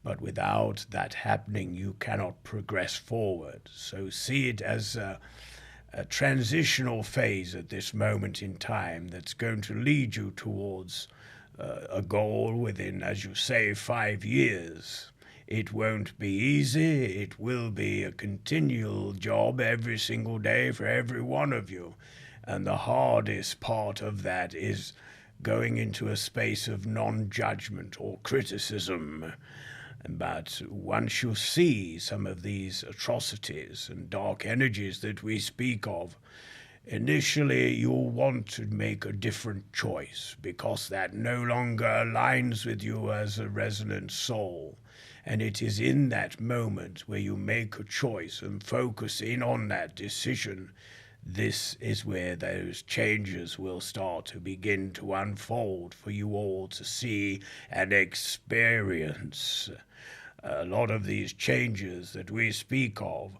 But without that happening, you cannot progress forward. So see it as a transitional phase at this moment in time that's going to lead you towards a goal within, as you say, 5 years. It won't be easy. It will be a continual job every single day for every one of you. And the hardest part of that is going into a space of non-judgment or criticism. But once you see some of these atrocities and dark energies that we speak of, initially you'll want to make a different choice because that no longer aligns with you as a resonant soul. And it is in that moment where you make a choice and focus in on that decision, this is where those changes will start to begin to unfold for you all to see and experience. A lot of these changes that we speak of,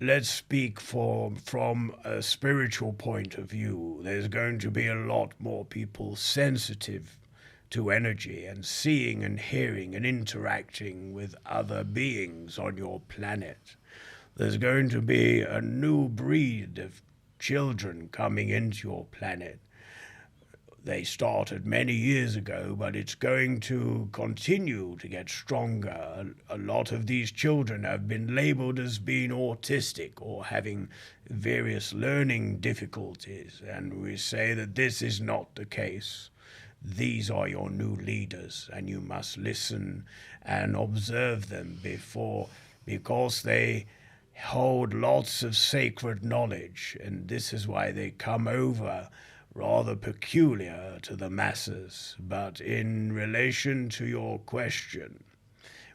let's speak from a spiritual point of view. There's going to be a lot more people sensitive to energy and seeing and hearing and interacting with other beings on your planet. There's going to be a new breed of children coming into your planet. They started many years ago, but it's going to continue to get stronger. A lot of these children have been labeled as being autistic or having various learning difficulties, and we say that this is not the case. These are your new leaders, and you must listen and observe them because they hold lots of sacred knowledge, and this is why they come over rather peculiar to the masses. But in relation to your question,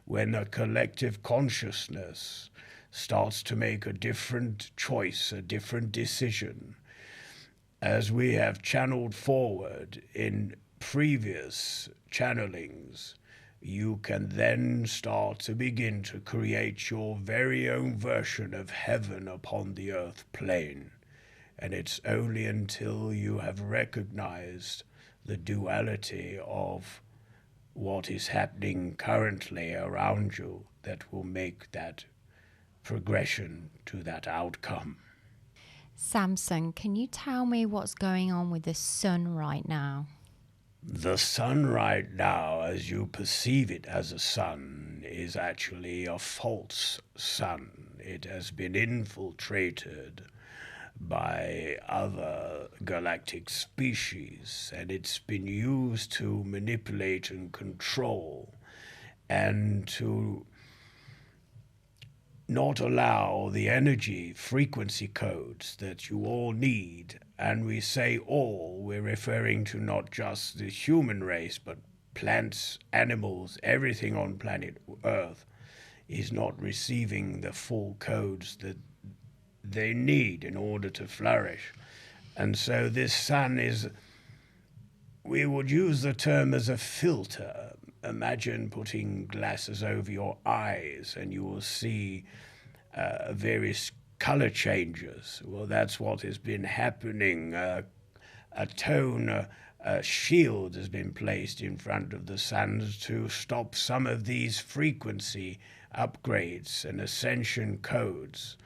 when a collective consciousness starts to make a different choice, a different decision, as we have channeled forward in previous channelings, you can then start to begin to create your very own version of heaven upon the earth plane. And it's only until you have recognized the duality of what is happening currently around you that will make that progression to that outcome. Samson, can you tell me what's going on with the sun right now? The sun right now, as you perceive it as a sun, is actually a false sun. It has been infiltrated by other galactic species, and it's been used to manipulate and control and to not allow the energy frequency codes that you all need. And we say all, we're referring to not just the human race, but plants, animals, everything on planet Earth is not receiving the full codes that they need in order to flourish. And so this sun is, we would use the term as a filter. Imagine putting glasses over your eyes and you will see various color changes. Well, that's what has been happening. A shield has been placed in front of the suns to stop some of these frequency upgrades and ascension codes.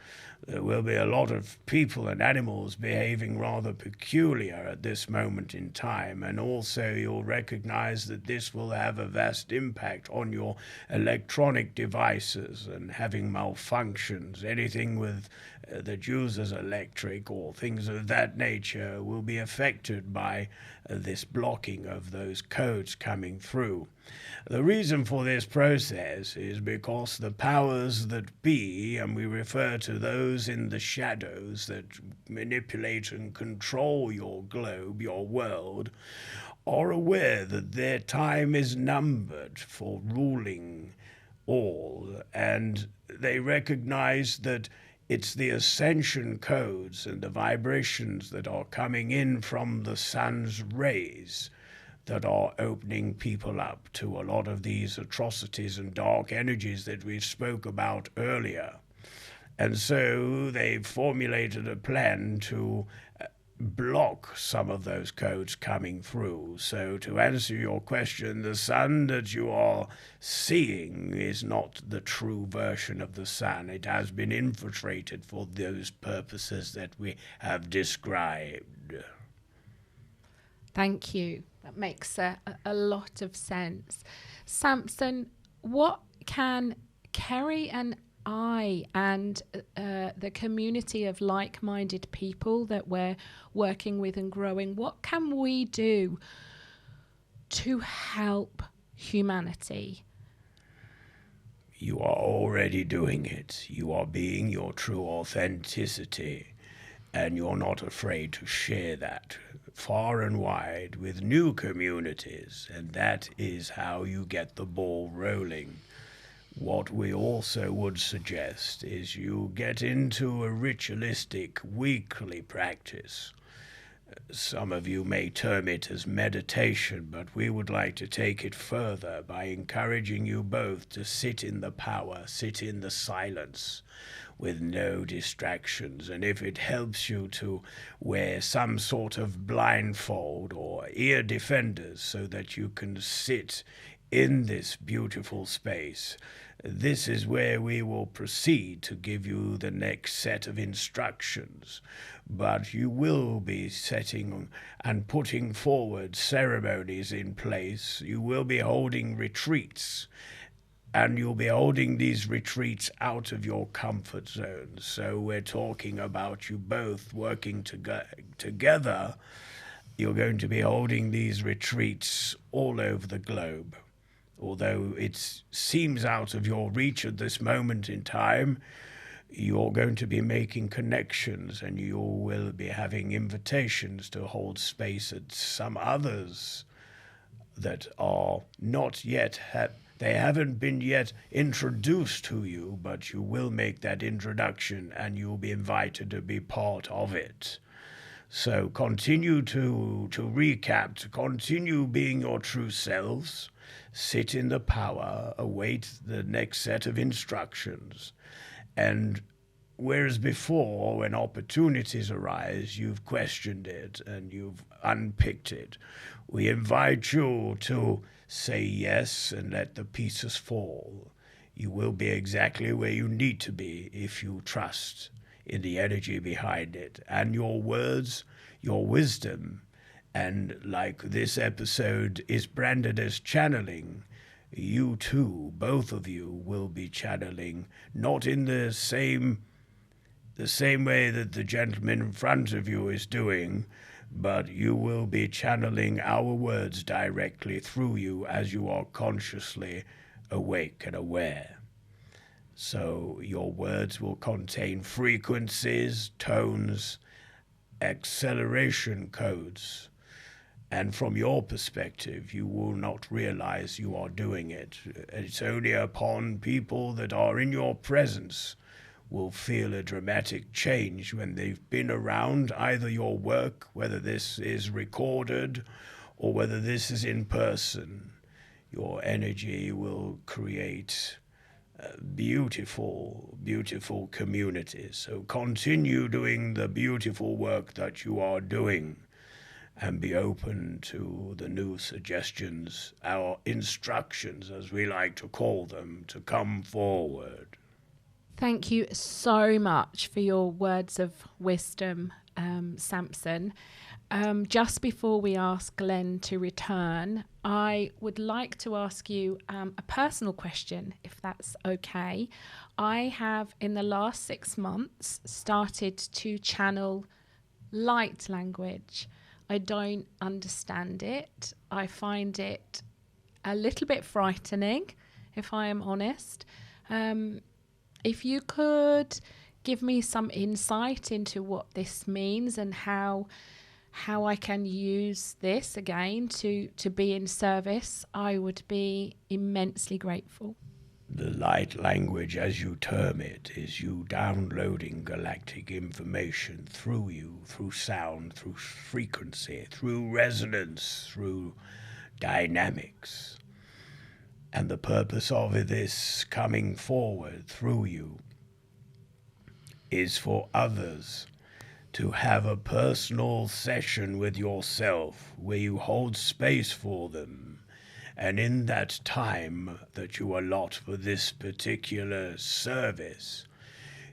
There will be a lot of people and animals behaving rather peculiar at this moment in time, and also you'll recognize that this will have a vast impact on your electronic devices and having malfunctions. Anything with that uses electric or things of that nature will be affected by this blocking of those codes coming through. The reason for this process is because the powers that be, and we refer to those in the shadows that manipulate and control your globe, your world, are aware that their time is numbered for ruling all, and they recognize that it's the ascension codes and the vibrations that are coming in from the sun's rays that are opening people up to a lot of these atrocities and dark energies that we spoke about earlier. And so they've formulated a plan to block some of those codes coming through. So to answer your question, the sun that you are seeing is not the true version of the sun. It has been infiltrated for those purposes that we have described. Thank you. That makes a lot of sense. Samson, what can Kerry and I and the community of like-minded people that we're working with and growing, what can we do to help humanity? You are already doing it. You are being your true authenticity, and you're not afraid to share that far and wide with new communities, and that is how you get the ball rolling. What we also would suggest is you get into a ritualistic weekly practice. Some of you may term it as meditation, but we would like to take it further by encouraging you both to sit in the power, sit in the silence, with no distractions. And if it helps you to wear some sort of blindfold or ear defenders so that you can sit in this beautiful space, this is where we will proceed to give you the next set of instructions. But you will be setting and putting forward ceremonies in place. You will be holding retreats, and you'll be holding these retreats out of your comfort zone. So we're talking about you both working together. You're going to be holding these retreats all over the globe. Although it seems out of your reach at this moment in time, you're going to be making connections, and you will be having invitations to hold space at some others that are not yet they haven't been yet introduced to you, but you will make that introduction and you'll be invited to be part of it. So continue to recap, to continue being your true selves, sit in the power, await the next set of instructions. And whereas before, when opportunities arise, you've questioned it and you've unpicked it, we invite you to say yes and let the pieces fall. You will be exactly where you need to be if you trust in the energy behind it and your words, your wisdom. And like this episode is branded as channeling, you too, both of you, will be channeling, not in the same way that the gentleman in front of you is doing, but you will be channeling our words directly through you as you are consciously awake and aware. So your words will contain frequencies, tones, acceleration codes, and from your perspective, you will not realize you are doing it. It's only upon people that are in your presence will feel a dramatic change when they've been around either your work, whether this is recorded or whether this is in person. Your energy will create beautiful, beautiful communities. So continue doing the beautiful work that you are doing, and be open to the new suggestions, our instructions, as we like to call them, to come forward. Thank you so much for your words of wisdom, Samson. Just before we ask Glenn to return, I would like to ask you a personal question, if that's okay. I have, in the last 6 months, started to channel light language. I don't understand it. I find it a little bit frightening, if I am honest. If you could give me some insight into what this means and how I can use this again to be in service, I would be immensely grateful. The light language, as you term it, is you downloading galactic information through you, through sound, through frequency, through resonance, through dynamics. And the purpose of this coming forward through you is for others to have a personal session with yourself where you hold space for them. And in that time that you allot for this particular service,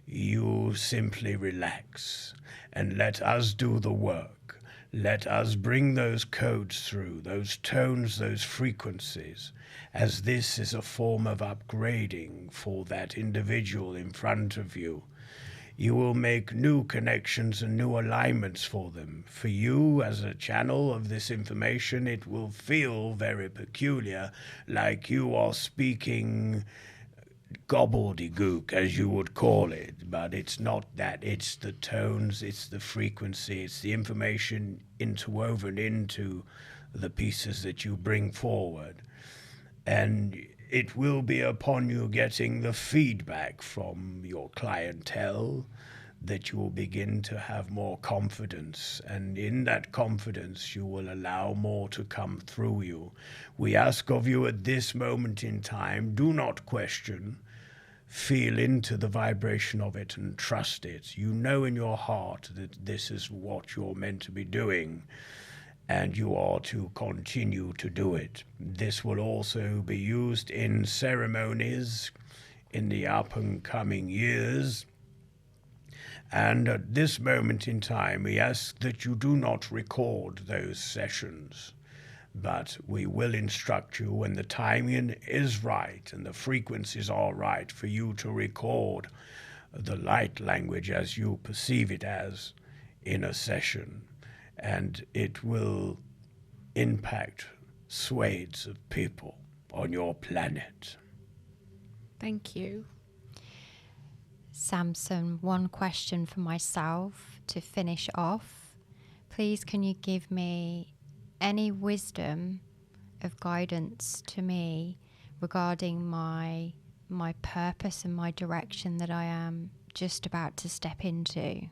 you simply relax and let us do the work. Let us bring those codes through, those tones, those frequencies, as this is a form of upgrading for that individual in front of you. You will make new connections and new alignments for them. For you, as a channel of this information, it will feel very peculiar, like you are speaking gobbledygook, as you would call it. But it's not that. It's the tones, it's the frequency, it's the information interwoven into the pieces that you bring forward. And it will be upon you getting the feedback from your clientele that you will begin to have more confidence. And in that confidence, you will allow more to come through you. We ask of you at this moment in time, do not question. Feel into the vibration of it and trust it. You know in your heart that this is what you're meant to be doing, and you are to continue to do it. This will also be used in ceremonies in the up and coming years. And at this moment in time, we ask that you do not record those sessions, but we will instruct you when the timing is right and the frequencies are right for you to record the light language as you perceive it as in a session. And it will impact swathes of people on your planet. Thank you. Samson, one question for myself to finish off. Please, can you give me any wisdom of guidance to me regarding my purpose and my direction that I am just about to step into?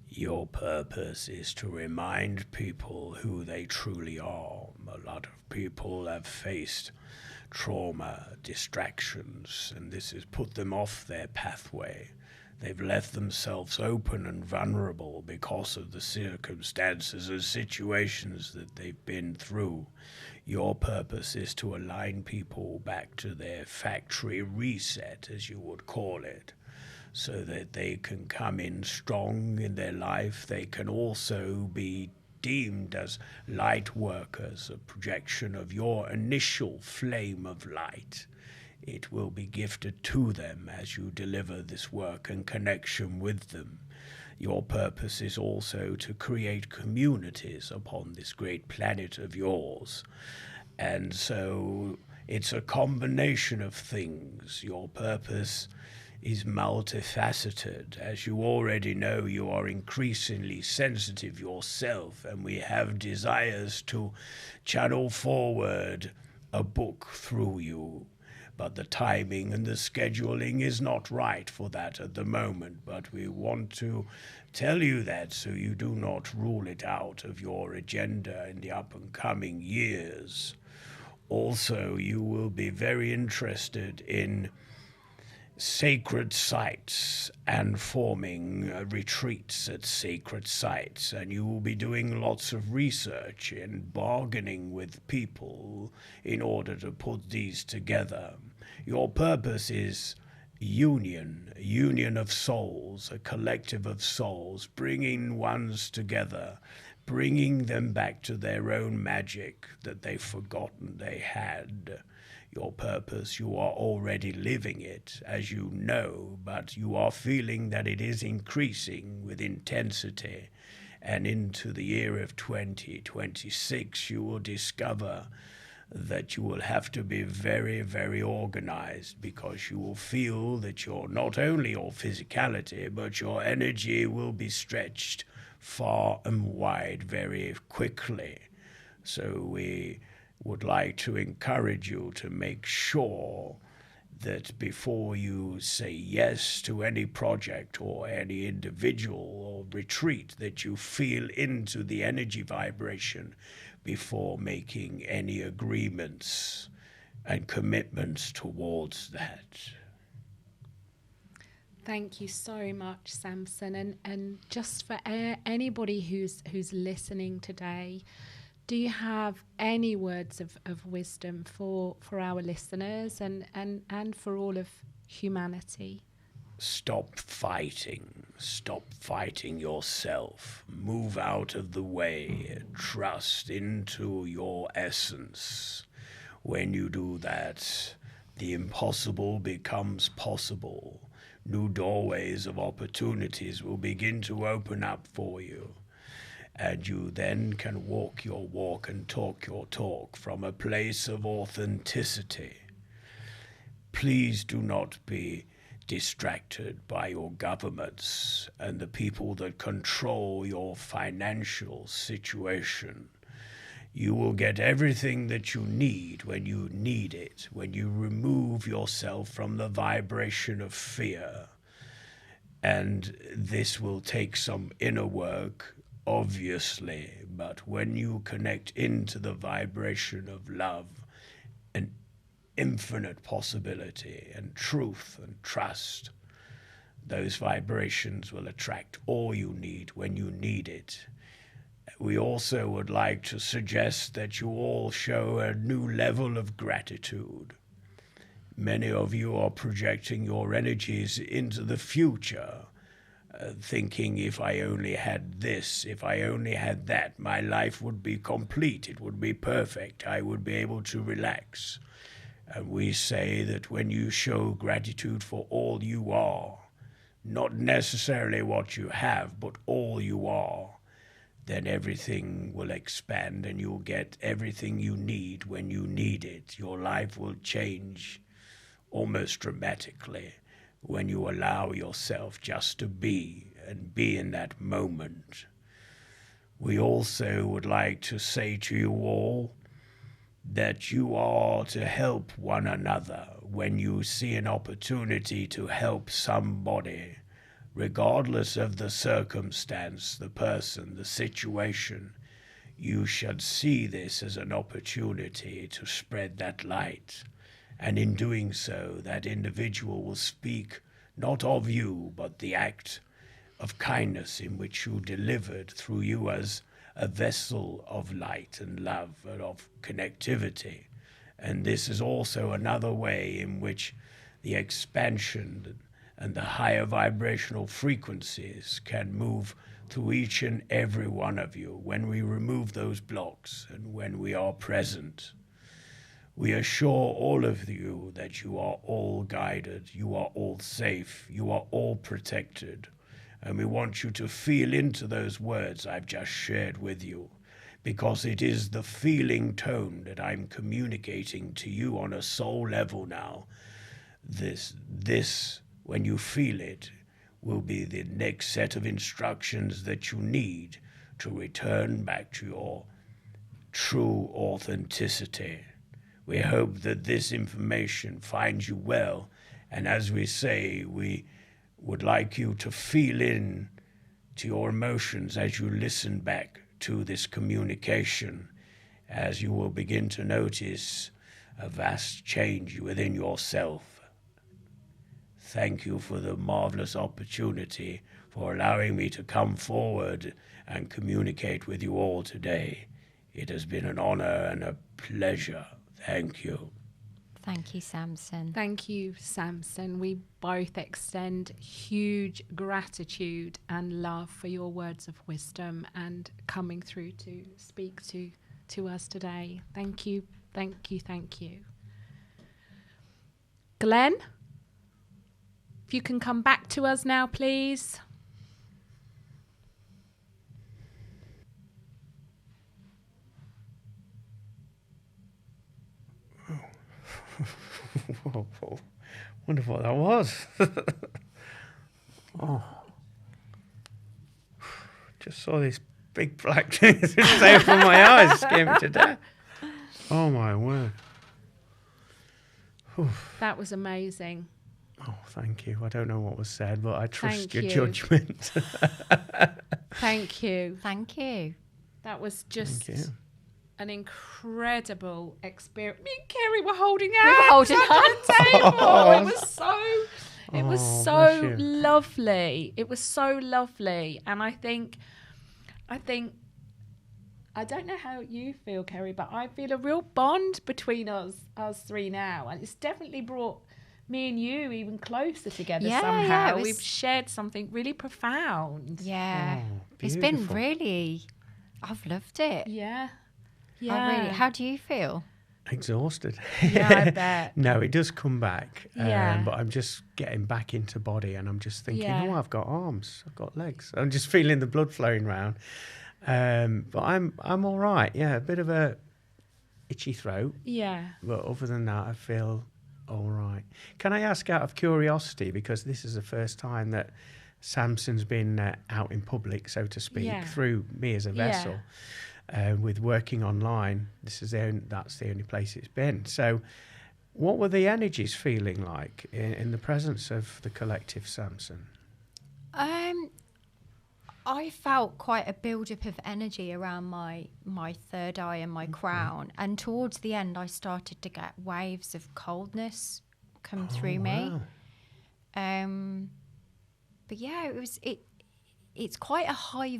Your purpose is to remind people who they truly are. A lot of people have faced trauma, distractions, and this has put them off their pathway. They've left themselves open and vulnerable because of the circumstances and situations that they've been through. Your purpose is to align people back to their factory reset, as you would call it, so that they can come in strong in their life. They can also be deemed as light workers, a projection of your initial flame of light. It will be gifted to them as you deliver this work and connection with them. Your purpose is also to create communities upon this great planet of yours. And so it's a combination of things. Your purpose is multifaceted. As you already know, you are increasingly sensitive yourself, and we have desires to channel forward a book through you. But the timing and the scheduling is not right for that at the moment. But we want to tell you that so you do not rule it out of your agenda in the up and coming years. Also, you will be very interested in sacred sites and forming retreats at sacred sites, and you will be doing lots of research and bargaining with people in order to put these together. Your purpose is union of souls, a collective of souls, bringing ones together, bringing them back to their own magic that they've forgotten they had. Your purpose, you are already living it, as you know, but you are feeling that it is increasing with intensity. And into the year of 2026, you will discover that you will have to be very, very organized, because you will feel that not only your physicality, but your energy will be stretched far and wide very quickly. So we would like to encourage you to make sure that before you say yes to any project or any individual or retreat, that you feel into the energy vibration before making any agreements and commitments towards that. Thank you so much, Samson. And just for anybody who's listening today, do you have any words of wisdom for our listeners and for all of humanity? Stop fighting. Stop fighting yourself. Move out of the way. Trust into your essence. When you do that, the impossible becomes possible. New doorways of opportunities will begin to open up for you. And you then can walk your walk and talk your talk from a place of authenticity. Please do not be distracted by your governments and the people that control your financial situation. You will get everything that you need when you need it, when you remove yourself from the vibration of fear. And this will take some inner work, obviously, but when you connect into the vibration of love and infinite possibility and truth and trust, those vibrations will attract all you need when you need it. We also would like to suggest that you all show a new level of gratitude. Many of you are projecting your energies into the future, thinking, if I only had this, if I only had that, my life would be complete, it would be perfect, I would be able to relax. And we say that when you show gratitude for all you are, not necessarily what you have, but all you are, then everything will expand and you'll get everything you need when you need it. Your life will change almost dramatically when you allow yourself just to be and be in that moment. We also would like to say to you all that you are to help one another when you see an opportunity to help somebody, regardless of the circumstance, the person, the situation. You should see this as an opportunity to spread that light. And in doing so, that individual will speak not of you, but the act of kindness in which you delivered through you as a vessel of light and love and of connectivity. And this is also another way in which the expansion and the higher vibrational frequencies can move through each and every one of you when we remove those blocks and when we are present. We assure all of you that you are all guided, you are all safe, you are all protected. And we want you to feel into those words I've just shared with you, because it is the feeling tone that I'm communicating to you on a soul level now. This, when you feel it, will be the next set of instructions that you need to return back to your true authenticity. We hope that this information finds you well, and as we say, we would like you to feel in to your emotions as you listen back to this communication, as you will begin to notice a vast change within yourself. Thank you for the marvelous opportunity for allowing me to come forward and communicate with you all today. It has been an honor and a pleasure. Thank you. Thank you, Samson. Thank you, Samson. We both extend huge gratitude and love for your words of wisdom and coming through to speak to us today. Thank you, thank you, thank you. Glenn, if you can come back to us now, please. Whoa. Wonder what that was. Oh. Just saw this big black thing stay from my eyes, scared me to death. Oh my word. That was amazing. Oh, thank you. I don't know what was said, but I trust Thank your you. judgment. Thank you. Thank you. That was just Thank you. an incredible experience. Me and Kerry were holding were hands holding under the table. Oh. It was so, it was Oh, so bless you. lovely. It was so lovely, and I think, I don't know how you feel, Kerry, but I feel a real bond between us three now, and it's definitely brought me and you even closer together Yeah, somehow. yeah, it was- We've shared something really profound. Yeah. Oh, It's been beautiful. really, I've loved it. Yeah. I really, how do you feel? Exhausted. Yeah, I bet. No, it does come back. Yeah. But I'm just getting back into body and I'm just thinking, Yeah. oh, I've got arms, I've got legs. I'm just feeling the blood flowing round. But I'm all right. Yeah, a bit of a itchy throat. Yeah. But other than that, I feel all right. Can I ask out of curiosity, because this is the first time that Samson's been out in public, so to speak, Yeah. through me as a Yeah. vessel. With working online, that's the only place it's been. So what were the energies feeling like in the presence of the collective Samson? I felt quite a build-up of energy around my third eye and my crown, and towards the end I started to get waves of coldness come through me. Wow. But yeah, it's quite a high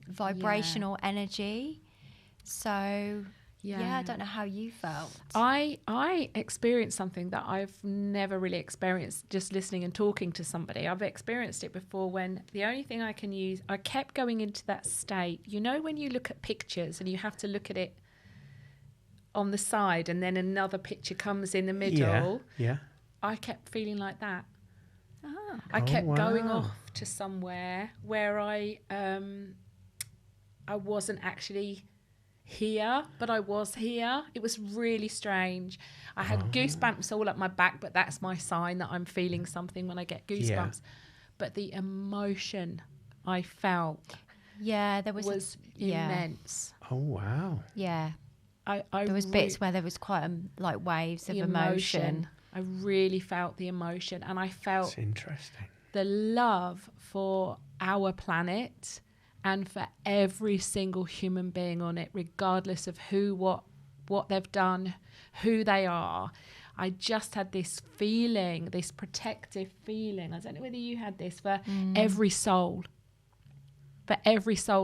vibrational energy. So yeah, I don't know how you felt. I experienced something that I've never really experienced just listening and talking to somebody. I've experienced it before when the only thing I can use, I kept going into that state. You know, when you look at pictures and you have to look at it on the side and then another picture comes in the middle. Yeah. I kept feeling like that. Ah. I kept going wow. off to somewhere where I wasn't actually here, but I was here. It was really strange. I had goosebumps all up my back, but that's my sign that I'm feeling something when I get goosebumps. Yeah. But the emotion I felt Yeah, there was immense. Oh, wow. yeah. I There was bits where there was quite like waves of the emotion. I really felt the emotion, and I felt It's interesting. the love for our planet and for every single human being on it, regardless of who, what they've done, who they are. I just had this feeling, this protective feeling. I don't know whether you had this, for every soul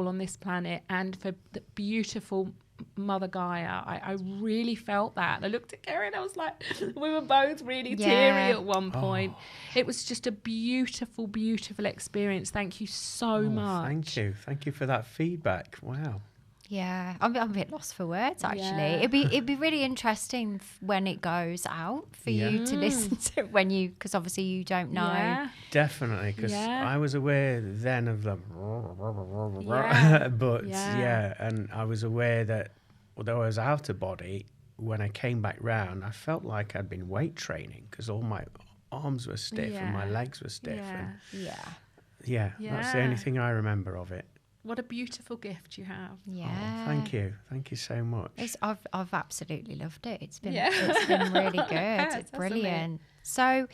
on this planet, and for the beautiful Mother Gaia. I really felt that. And I looked at Kerry and I was like, we were both really teary at one point. It was just a beautiful, beautiful experience. Thank you so much. Thank you. Thank you for that feedback. Wow. Yeah, I'm a bit lost for words actually. Yeah. It'd be really interesting when it goes out for you to listen to because obviously you don't know. Yeah. Definitely, because Yeah. I was aware then of the Yeah. but Yeah. and I was aware that although I was out of body, when I came back round, I felt like I'd been weight training because all my arms were stiff and my Yeah. legs were stiff. Yeah. Yeah. That's the only thing I remember of it. What a beautiful gift you have. Yeah. Oh, thank you so much. I've absolutely loved it. It's been Yeah. it's been really good. Hasn't It's it? brilliant. So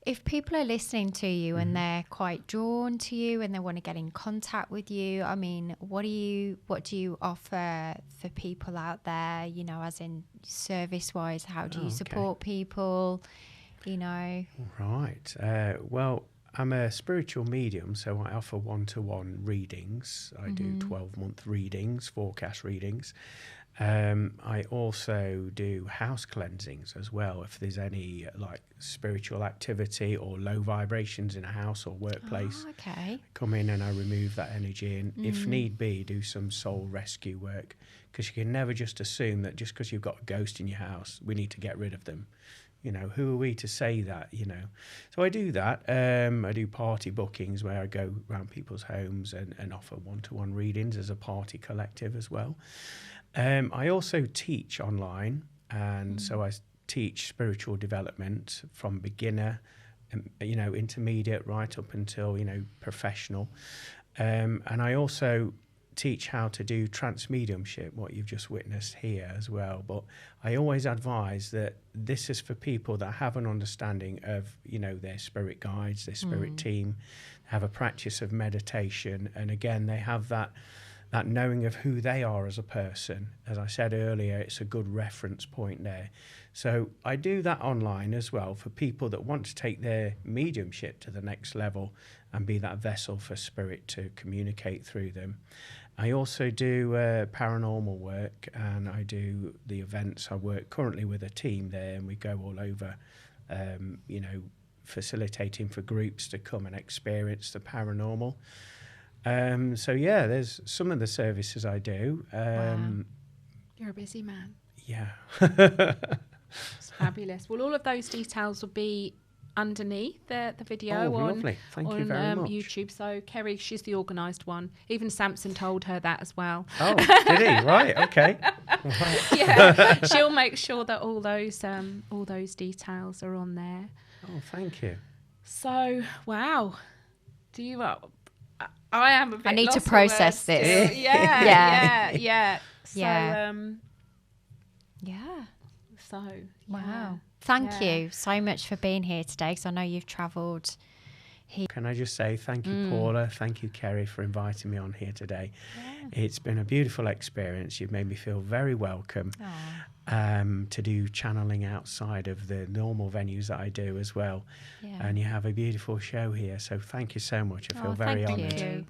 If people are listening to you and they're quite drawn to you and they want to get in contact with you, I mean, what do you offer for people out there, you know, as in service wise? How do you support people, you know? Right. Well, I'm a spiritual medium, so I offer one-to-one readings. I do 12-month readings, forecast readings. I also do house cleansings as well. If there's any like spiritual activity or low vibrations in a house or workplace, come in and I remove that energy, and if need be, do some soul rescue work, because you can never just assume that just because you've got a ghost in your house, we need to get rid of them. You know, who are we to say that, you know? So I do that. I do party bookings where I go around people's homes and offer one-to-one readings as a party collective as well. I also teach online, and so I teach spiritual development from beginner, you know, intermediate, right up until, you know, professional. And I also teach how to do trance mediumship, what you've just witnessed here as well. But I always advise that this is for people that have an understanding of, you know, their spirit guides, their spirit team, have a practice of meditation, and again, they have that knowing of who they are as a person. As I said earlier, it's a good reference point there. So I do that online as well for people that want to take their mediumship to the next level and be that vessel for spirit to communicate through them. I also do paranormal work, and I do the events. I work currently with a team there, and we go all over, you know, facilitating for groups to come and experience the paranormal. So yeah, there's some of the services I do. Wow. You're a busy man. Yeah. It's fabulous. Well, all of those details will be underneath the video lovely. Thank you very much. YouTube. So Kerry, she's the organised one. Even Samson told her that as well. Oh, did he? Right. Okay. Right. Yeah, she'll make sure that all those details are on there. Oh, thank you. So, wow. Do you? I am a bit. I need to lost for process words this. too. Yeah. So, Yeah. yeah. So, wow. Thank you so much for being here today, because I know you've travelled. Can I just say thank you, Paula? Thank you, Kerry, for inviting me on here today. Yeah. It's been a beautiful experience. You've made me feel very welcome to do channeling outside of the normal venues that I do as well. Yeah. And you have a beautiful show here. So thank you so much. I feel very honoured. Thank you.